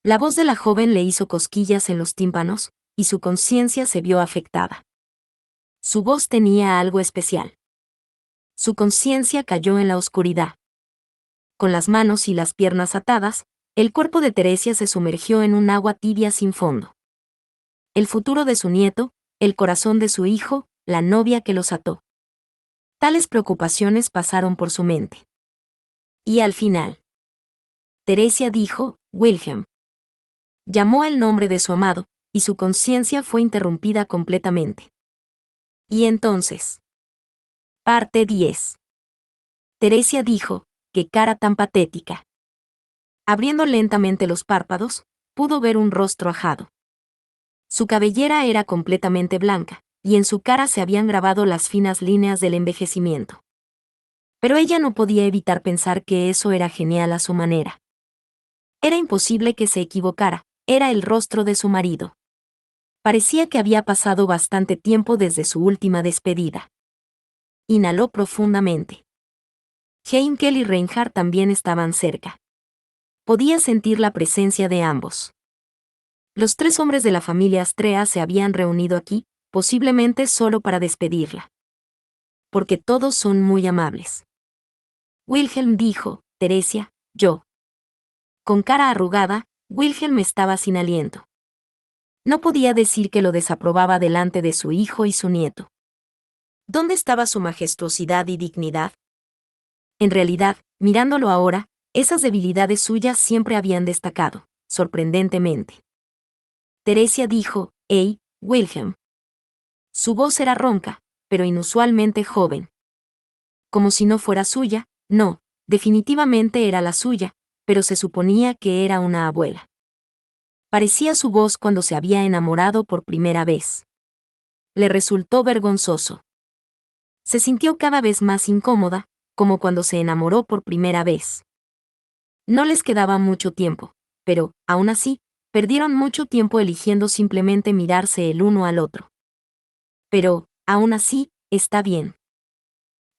La voz de la joven le hizo cosquillas en los tímpanos, y su conciencia se vio afectada. Su voz tenía algo especial. Su conciencia cayó en la oscuridad. Con las manos y las piernas atadas, el cuerpo de Teresia se sumergió en un agua tibia sin fondo. El futuro de su nieto, el corazón de su hijo, la novia que los ató. Tales preocupaciones pasaron por su mente. Y al final, Teresia dijo, Wilhelm. Llamó el nombre de su amado, y su conciencia fue interrumpida completamente. Y entonces. Parte 10. Teresia dijo, qué cara tan patética. Abriendo lentamente los párpados, pudo ver un rostro ajado. Su cabellera era completamente blanca, y en su cara se habían grabado las finas líneas del envejecimiento. Pero ella no podía evitar pensar que eso era genial a su manera. Era imposible que se equivocara, era el rostro de su marido. Parecía que había pasado bastante tiempo desde su última despedida. Inhaló profundamente. Heinkel y Reinhardt también estaban cerca. Podía sentir la presencia de ambos. Los tres hombres de la familia Astrea se habían reunido aquí, posiblemente solo para despedirla. Porque todos son muy amables. Wilhelm dijo, Teresia, yo. Con cara arrugada, Wilhelm estaba sin aliento. No podía decir que lo desaprobaba delante de su hijo y su nieto. ¿Dónde estaba su majestuosidad y dignidad? En realidad, mirándolo ahora, esas debilidades suyas siempre habían destacado, sorprendentemente. Teresia dijo, hey, Wilhelm. Su voz era ronca, pero inusualmente joven. Como si no fuera suya, no, definitivamente era la suya, pero se suponía que era una abuela. Parecía su voz cuando se había enamorado por primera vez. Le resultó vergonzoso. Se sintió cada vez más incómoda, como cuando se enamoró por primera vez. No les quedaba mucho tiempo, pero, aún así, perdieron mucho tiempo eligiendo simplemente mirarse el uno al otro. Pero, aún así, está bien.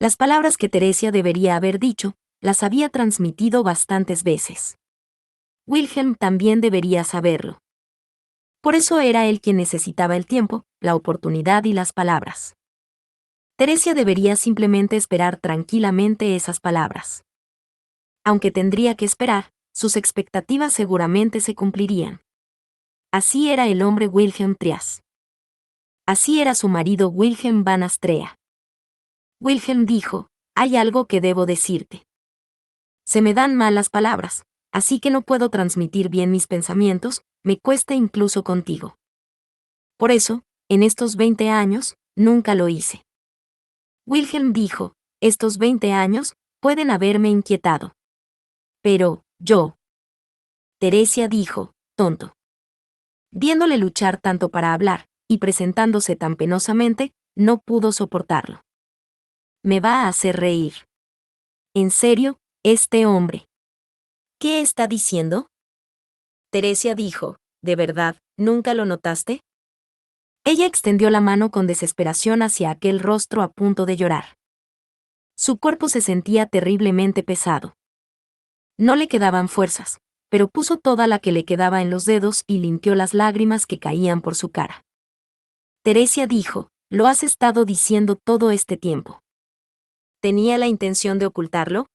Las palabras que Teresia debería haber dicho, las había transmitido bastantes veces. Wilhelm también debería saberlo. Por eso era él quien necesitaba el tiempo, la oportunidad y las palabras. Teresia debería simplemente esperar tranquilamente esas palabras. Aunque tendría que esperar, sus expectativas seguramente se cumplirían. Así era el hombre Wilhelm Trias. Así era su marido Wilhelm van Astrea. Wilhelm dijo, hay algo que debo decirte. Se me dan mal las palabras, así que no puedo transmitir bien mis pensamientos, me cuesta incluso contigo. Por eso, en estos 20 años, nunca lo hice. Wilhelm dijo, estos 20 años, pueden haberme inquietado. Pero, yo. Teresia dijo, tonto. Viéndole luchar tanto para hablar, y presentándose tan penosamente, no pudo soportarlo. Me va a hacer reír. ¿En serio, este hombre? ¿Qué está diciendo? Teresia dijo, ¿de verdad, nunca lo notaste? Ella extendió la mano con desesperación hacia aquel rostro a punto de llorar. Su cuerpo se sentía terriblemente pesado. No le quedaban fuerzas, pero puso toda la que le quedaba en los dedos y limpió las lágrimas que caían por su cara. Teresia dijo, ¿lo has estado diciendo todo este tiempo? ¿Tenía la intención de ocultarlo?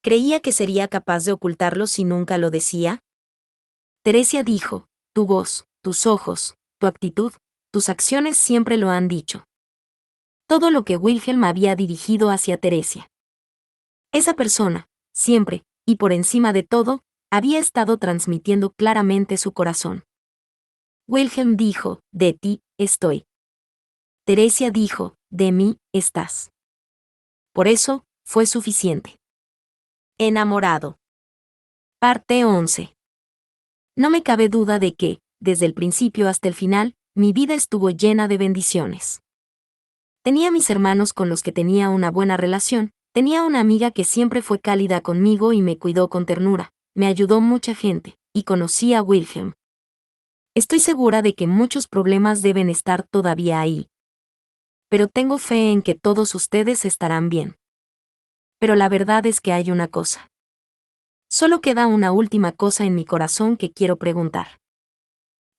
¿Creía que sería capaz de ocultarlo si nunca lo decía? Teresia dijo, tu voz, tus ojos, tu actitud, tus acciones siempre lo han dicho. Todo lo que Wilhelm había dirigido hacia Teresia. Esa persona, siempre, y por encima de todo, había estado transmitiendo claramente su corazón. Wilhelm dijo, de ti, estoy. Teresia dijo, de mí, estás. Por eso, fue suficiente. Enamorado. Parte 11. No me cabe duda de que, desde el principio hasta el final, mi vida estuvo llena de bendiciones. Tenía mis hermanos con los que tenía una buena relación, tenía una amiga que siempre fue cálida conmigo y me cuidó con ternura, me ayudó mucha gente, y conocí a Wilhelm. Estoy segura de que muchos problemas deben estar todavía ahí. pero tengo fe en que todos ustedes estarán bien. Pero la verdad es que hay una cosa. Solo queda una última cosa en mi corazón que quiero preguntar.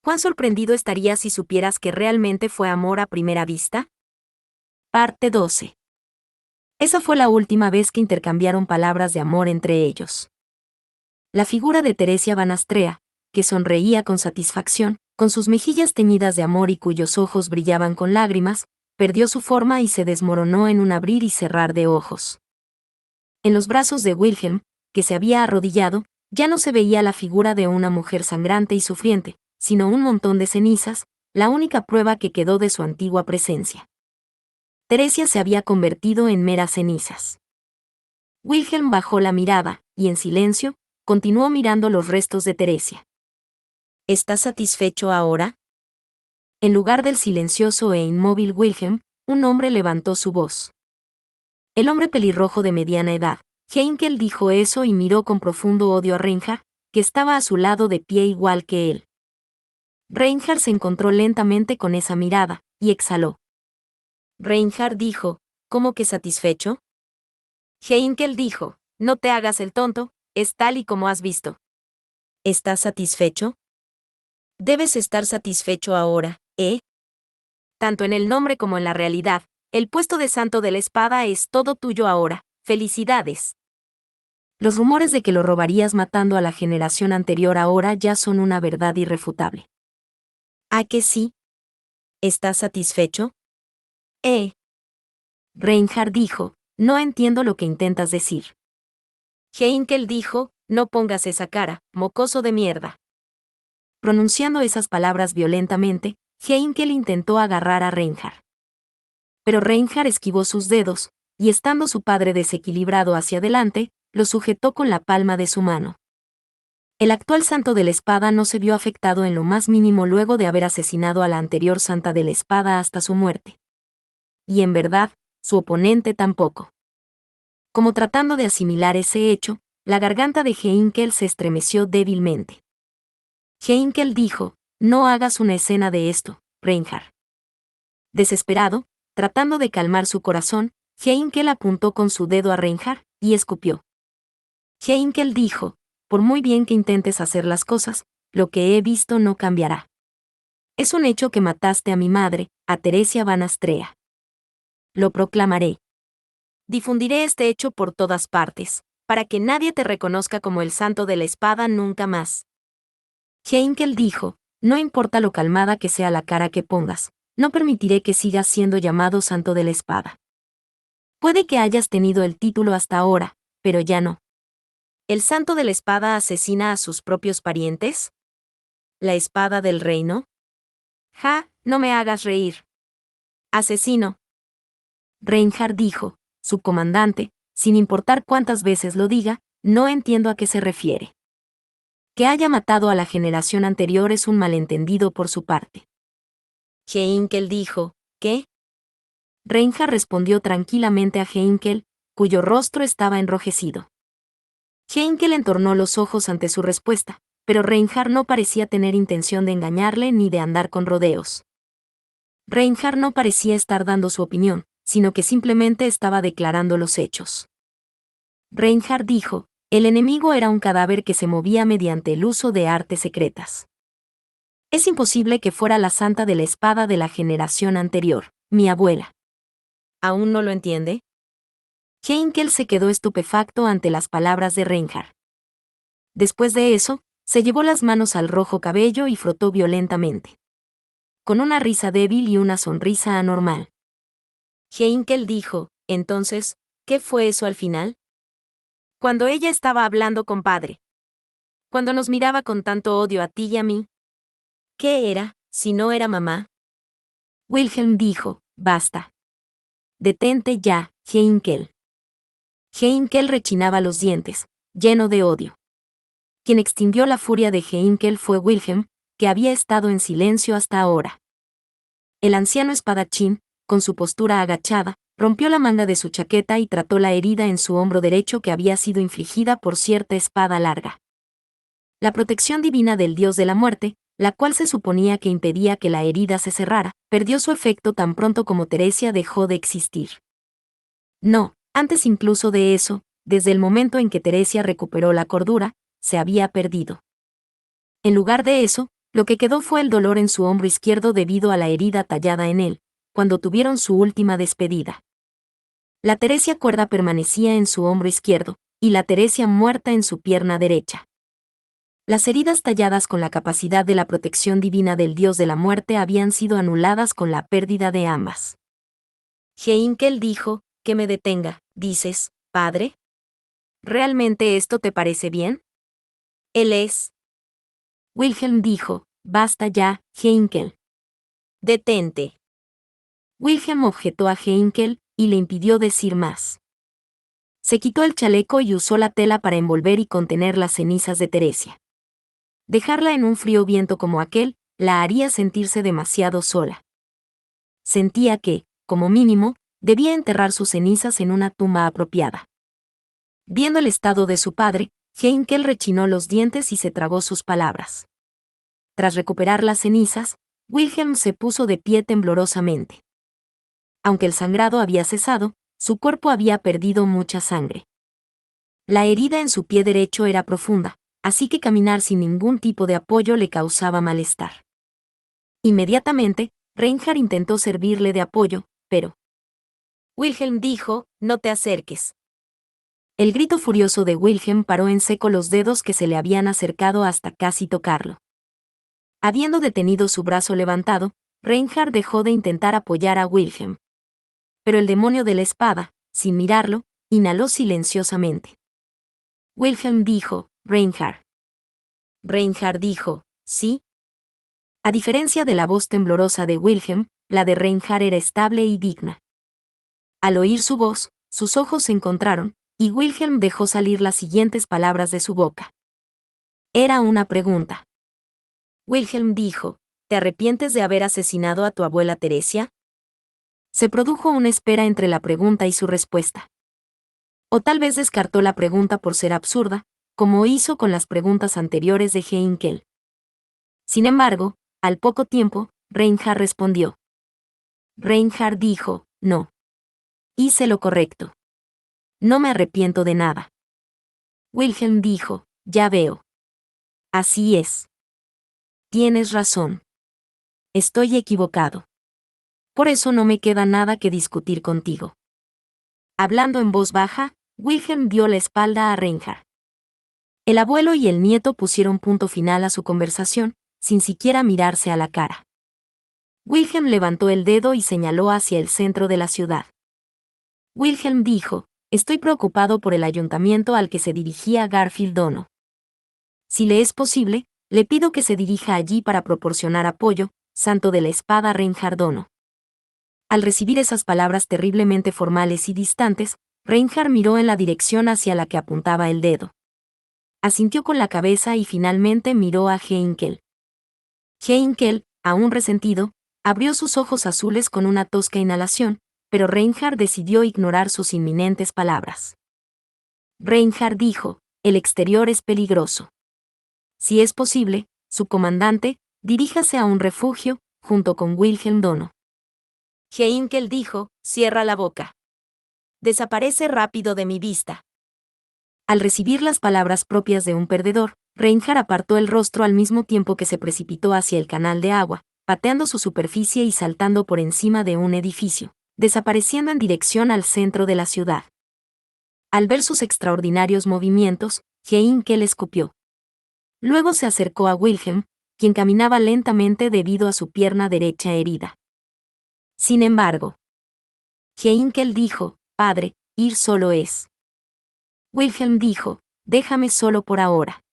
¿Cuán sorprendido estarías si supieras que realmente fue amor a primera vista? Parte 12. Esa fue la última vez que intercambiaron palabras de amor entre ellos. La figura de Teresia Van Astrea, que sonreía con satisfacción, con sus mejillas teñidas de amor y cuyos ojos brillaban con lágrimas, perdió su forma y se desmoronó en un abrir y cerrar de ojos. En los brazos de Wilhelm, que se había arrodillado, ya no se veía la figura de una mujer sangrante y sufriente, sino un montón de cenizas, la única prueba que quedó de su antigua presencia. Teresia se había convertido en meras cenizas. Wilhelm bajó la mirada, y en silencio, continuó mirando los restos de Teresia. ¿Estás satisfecho ahora? En lugar del silencioso e inmóvil Wilhelm, un hombre levantó su voz. El hombre pelirrojo de mediana edad, Heinkel, dijo eso y miró con profundo odio a Reinhard, que estaba a su lado de pie igual que él. Reinhard se encontró lentamente con esa mirada, y exhaló. Reinhard dijo, ¿cómo que satisfecho? Heinkel dijo, no te hagas el tonto, es tal y como has visto. ¿Estás satisfecho? Debes estar satisfecho ahora, ¿eh? Tanto en el nombre como en la realidad, el puesto de santo de la espada es todo tuyo ahora. ¡Felicidades! Los rumores de que lo robarías matando a la generación anterior ahora ya son una verdad irrefutable. ¿A que sí? ¿Estás satisfecho? Reinhard dijo, no entiendo lo que intentas decir. Heinkel dijo, no pongas esa cara, mocoso de mierda. Pronunciando esas palabras violentamente, Heinkel intentó agarrar a Reinhard. Pero Reinhard esquivó sus dedos, y estando su padre desequilibrado hacia adelante, lo sujetó con la palma de su mano. El actual santo de la espada no se vio afectado en lo más mínimo luego de haber asesinado a la anterior santa de la espada hasta su muerte. Y en verdad, su oponente tampoco. Como tratando de asimilar ese hecho, la garganta de Heinkel se estremeció débilmente. Heinkel dijo, no hagas una escena de esto, Reinhard. Desesperado, tratando de calmar su corazón, Heinkel apuntó con su dedo a Reinhard, y escupió. Heinkel dijo, por muy bien que intentes hacer las cosas, lo que he visto no cambiará. Es un hecho que mataste a mi madre, a Teresia Van Astrea. Lo proclamaré. Difundiré este hecho por todas partes, para que nadie te reconozca como el santo de la espada nunca más. Heinkel dijo, no importa lo calmada que sea la cara que pongas, no permitiré que sigas siendo llamado santo de la espada. Puede que hayas tenido el título hasta ahora, pero ya no. ¿El santo de la espada asesina a sus propios parientes? ¿La espada del reino? Ja, no me hagas reír. Asesino. Reinhard dijo, su comandante, sin importar cuántas veces lo diga, no entiendo a qué se refiere. Que haya matado a la generación anterior es un malentendido por su parte. Heinkel dijo, ¿qué? Reinhard respondió tranquilamente a Heinkel, cuyo rostro estaba enrojecido. Heinkel entornó los ojos ante su respuesta, pero Reinhard no parecía tener intención de engañarle ni de andar con rodeos. Reinhard no parecía estar dando su opinión, sino que simplemente estaba declarando los hechos. Reinhard dijo, el enemigo era un cadáver que se movía mediante el uso de artes secretas. Es imposible que fuera la santa de la espada de la generación anterior, mi abuela. ¿Aún no lo entiende? Heinkel se quedó estupefacto ante las palabras de Reinhard. Después de eso, se llevó las manos al rojo cabello y frotó violentamente. Con una risa débil y una sonrisa anormal. Heinkel dijo, entonces, ¿qué fue eso al final? Cuando ella estaba hablando con padre. Cuando nos miraba con tanto odio a ti y a mí. ¿Qué era, si no era mamá? Wilhelm dijo, basta. Detente ya, Heinkel. Heinkel rechinaba los dientes, lleno de odio. Quien extinguió la furia de Heinkel fue Wilhelm, que había estado en silencio hasta ahora. El anciano espadachín, con su postura agachada, rompió la manga de su chaqueta y trató la herida en su hombro derecho que había sido infligida por cierta espada larga. La protección divina del dios de la muerte, la cual se suponía que impedía que la herida se cerrara, perdió su efecto tan pronto como Teresia dejó de existir. No, antes incluso de eso, desde el momento en que Teresia recuperó la cordura, se había perdido. En lugar de eso, lo que quedó fue el dolor en su hombro izquierdo debido a la herida tallada en él, cuando tuvieron su última despedida. La Teresia cuerda permanecía en su hombro izquierdo, y la Teresia muerta en su pierna derecha. Las heridas talladas con la capacidad de la protección divina del dios de la muerte habían sido anuladas con la pérdida de ambas. Heinkel dijo, que me detenga, dices, padre. ¿Realmente esto te parece bien? Él es. Wilhelm dijo, basta ya, Heinkel. Detente. Wilhelm objetó a Heinkel, y le impidió decir más. Se quitó el chaleco y usó la tela para envolver y contener las cenizas de Teresia. Dejarla en un frío viento como aquel, la haría sentirse demasiado sola. Sentía que, como mínimo, debía enterrar sus cenizas en una tumba apropiada. Viendo el estado de su padre, Heinkel rechinó los dientes y se tragó sus palabras. Tras recuperar las cenizas, Wilhelm se puso de pie temblorosamente. Aunque el sangrado había cesado, su cuerpo había perdido mucha sangre. La herida en su pie derecho era profunda, así que caminar sin ningún tipo de apoyo le causaba malestar. Inmediatamente, Reinhard intentó servirle de apoyo, pero Wilhelm dijo, no te acerques. El grito furioso de Wilhelm paró en seco los dedos que se le habían acercado hasta casi tocarlo. Habiendo detenido su brazo levantado, Reinhard dejó de intentar apoyar a Wilhelm. Pero el demonio de la espada, sin mirarlo, inhaló silenciosamente. Wilhelm dijo, Reinhard. Reinhard dijo, sí. A diferencia de la voz temblorosa de Wilhelm, la de Reinhard era estable y digna. Al oír su voz, sus ojos se encontraron, y Wilhelm dejó salir las siguientes palabras de su boca. Era una pregunta. Wilhelm dijo, ¿te arrepientes de haber asesinado a tu abuela Teresia? Se produjo una espera entre la pregunta y su respuesta. O tal vez descartó la pregunta por ser absurda, como hizo con las preguntas anteriores de Heinkel. Sin embargo, al poco tiempo, Reinhard respondió. Reinhard dijo, no. Hice lo correcto. No me arrepiento de nada. Wilhelm dijo, ya veo. Así es. Tienes razón. Estoy equivocado. Por eso no me queda nada que discutir contigo. Hablando en voz baja, Wilhelm dio la espalda a Reinhard. El abuelo y el nieto pusieron punto final a su conversación, sin siquiera mirarse a la cara. Wilhelm levantó el dedo y señaló hacia el centro de la ciudad. Wilhelm dijo, estoy preocupado por el ayuntamiento al que se dirigía Garfield Ono. Si le es posible, le pido que se dirija allí para proporcionar apoyo, santo de la espada Reinhard Ono. Al recibir esas palabras terriblemente formales y distantes, Reinhard miró en la dirección hacia la que apuntaba el dedo. Asintió con la cabeza y finalmente miró a Heinkel. Heinkel, aún resentido, abrió sus ojos azules con una tosca inhalación, pero Reinhard decidió ignorar sus inminentes palabras. Reinhard dijo, el exterior es peligroso. Si es posible, su comandante, diríjase a un refugio, junto con Wilhelm Dono. Heinkel dijo, cierra la boca. Desaparece rápido de mi vista. Al recibir las palabras propias de un perdedor, Reinhard apartó el rostro al mismo tiempo que se precipitó hacia el canal de agua, pateando su superficie y saltando por encima de un edificio, desapareciendo en dirección al centro de la ciudad. Al ver sus extraordinarios movimientos, Heinkel escupió. Luego se acercó a Wilhelm, quien caminaba lentamente debido a su pierna derecha herida. Sin embargo, Heinkel dijo, padre, ir solo es. Wilhelm dijo, déjame solo por ahora.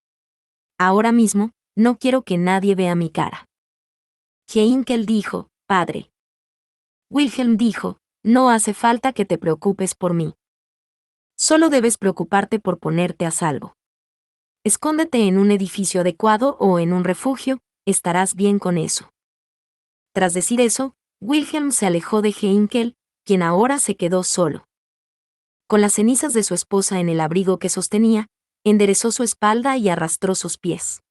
Ahora mismo, no quiero que nadie vea mi cara. Heinkel dijo, padre. Wilhelm dijo, no hace falta que te preocupes por mí. Solo debes preocuparte por ponerte a salvo. Escóndete en un edificio adecuado o en un refugio, estarás bien con eso. Tras decir eso, Wilhelm se alejó de Heinkel, quien ahora se quedó solo. Con las cenizas de su esposa en el abrigo que sostenía, enderezó su espalda y arrastró sus pies.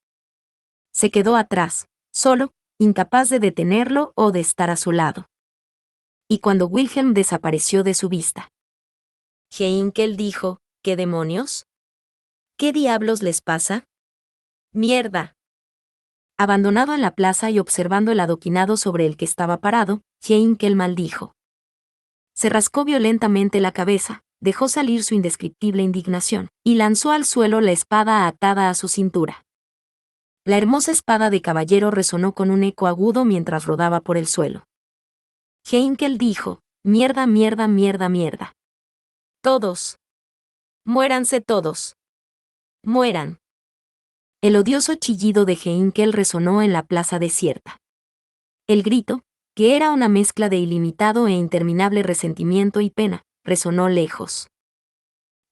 Se quedó atrás, solo, incapaz de detenerlo o de estar a su lado. Y cuando Wilhelm desapareció de su vista, Heinkel dijo, ¿qué demonios? ¿Qué diablos les pasa? ¡Mierda! Abandonado en la plaza y observando el adoquinado sobre el que estaba parado, Heinkel maldijo. Se rascó violentamente la cabeza, dejó salir su indescriptible indignación, y lanzó al suelo la espada atada a su cintura. La hermosa espada de caballero resonó con un eco agudo mientras rodaba por el suelo. Heinkel dijo, mierda, mierda, mierda, mierda. Todos. Muéranse todos. Mueran. El odioso chillido de Heinkel resonó en la plaza desierta. El grito, que era una mezcla de ilimitado e interminable resentimiento y pena, resonó lejos.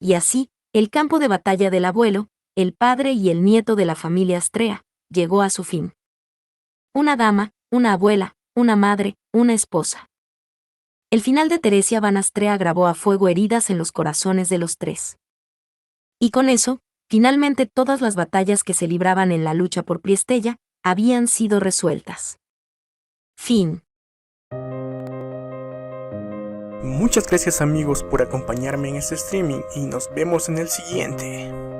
Y así, el campo de batalla del abuelo, el padre y el nieto de la familia Astrea, llegó a su fin. Una dama, una abuela, una madre, una esposa. El final de Teresia Van Astrea grabó a fuego heridas en los corazones de los tres. Y con eso, finalmente todas las batallas que se libraban en la lucha por Priestella, habían sido resueltas. Fin. Muchas gracias amigos por acompañarme en este streaming y nos vemos en el siguiente.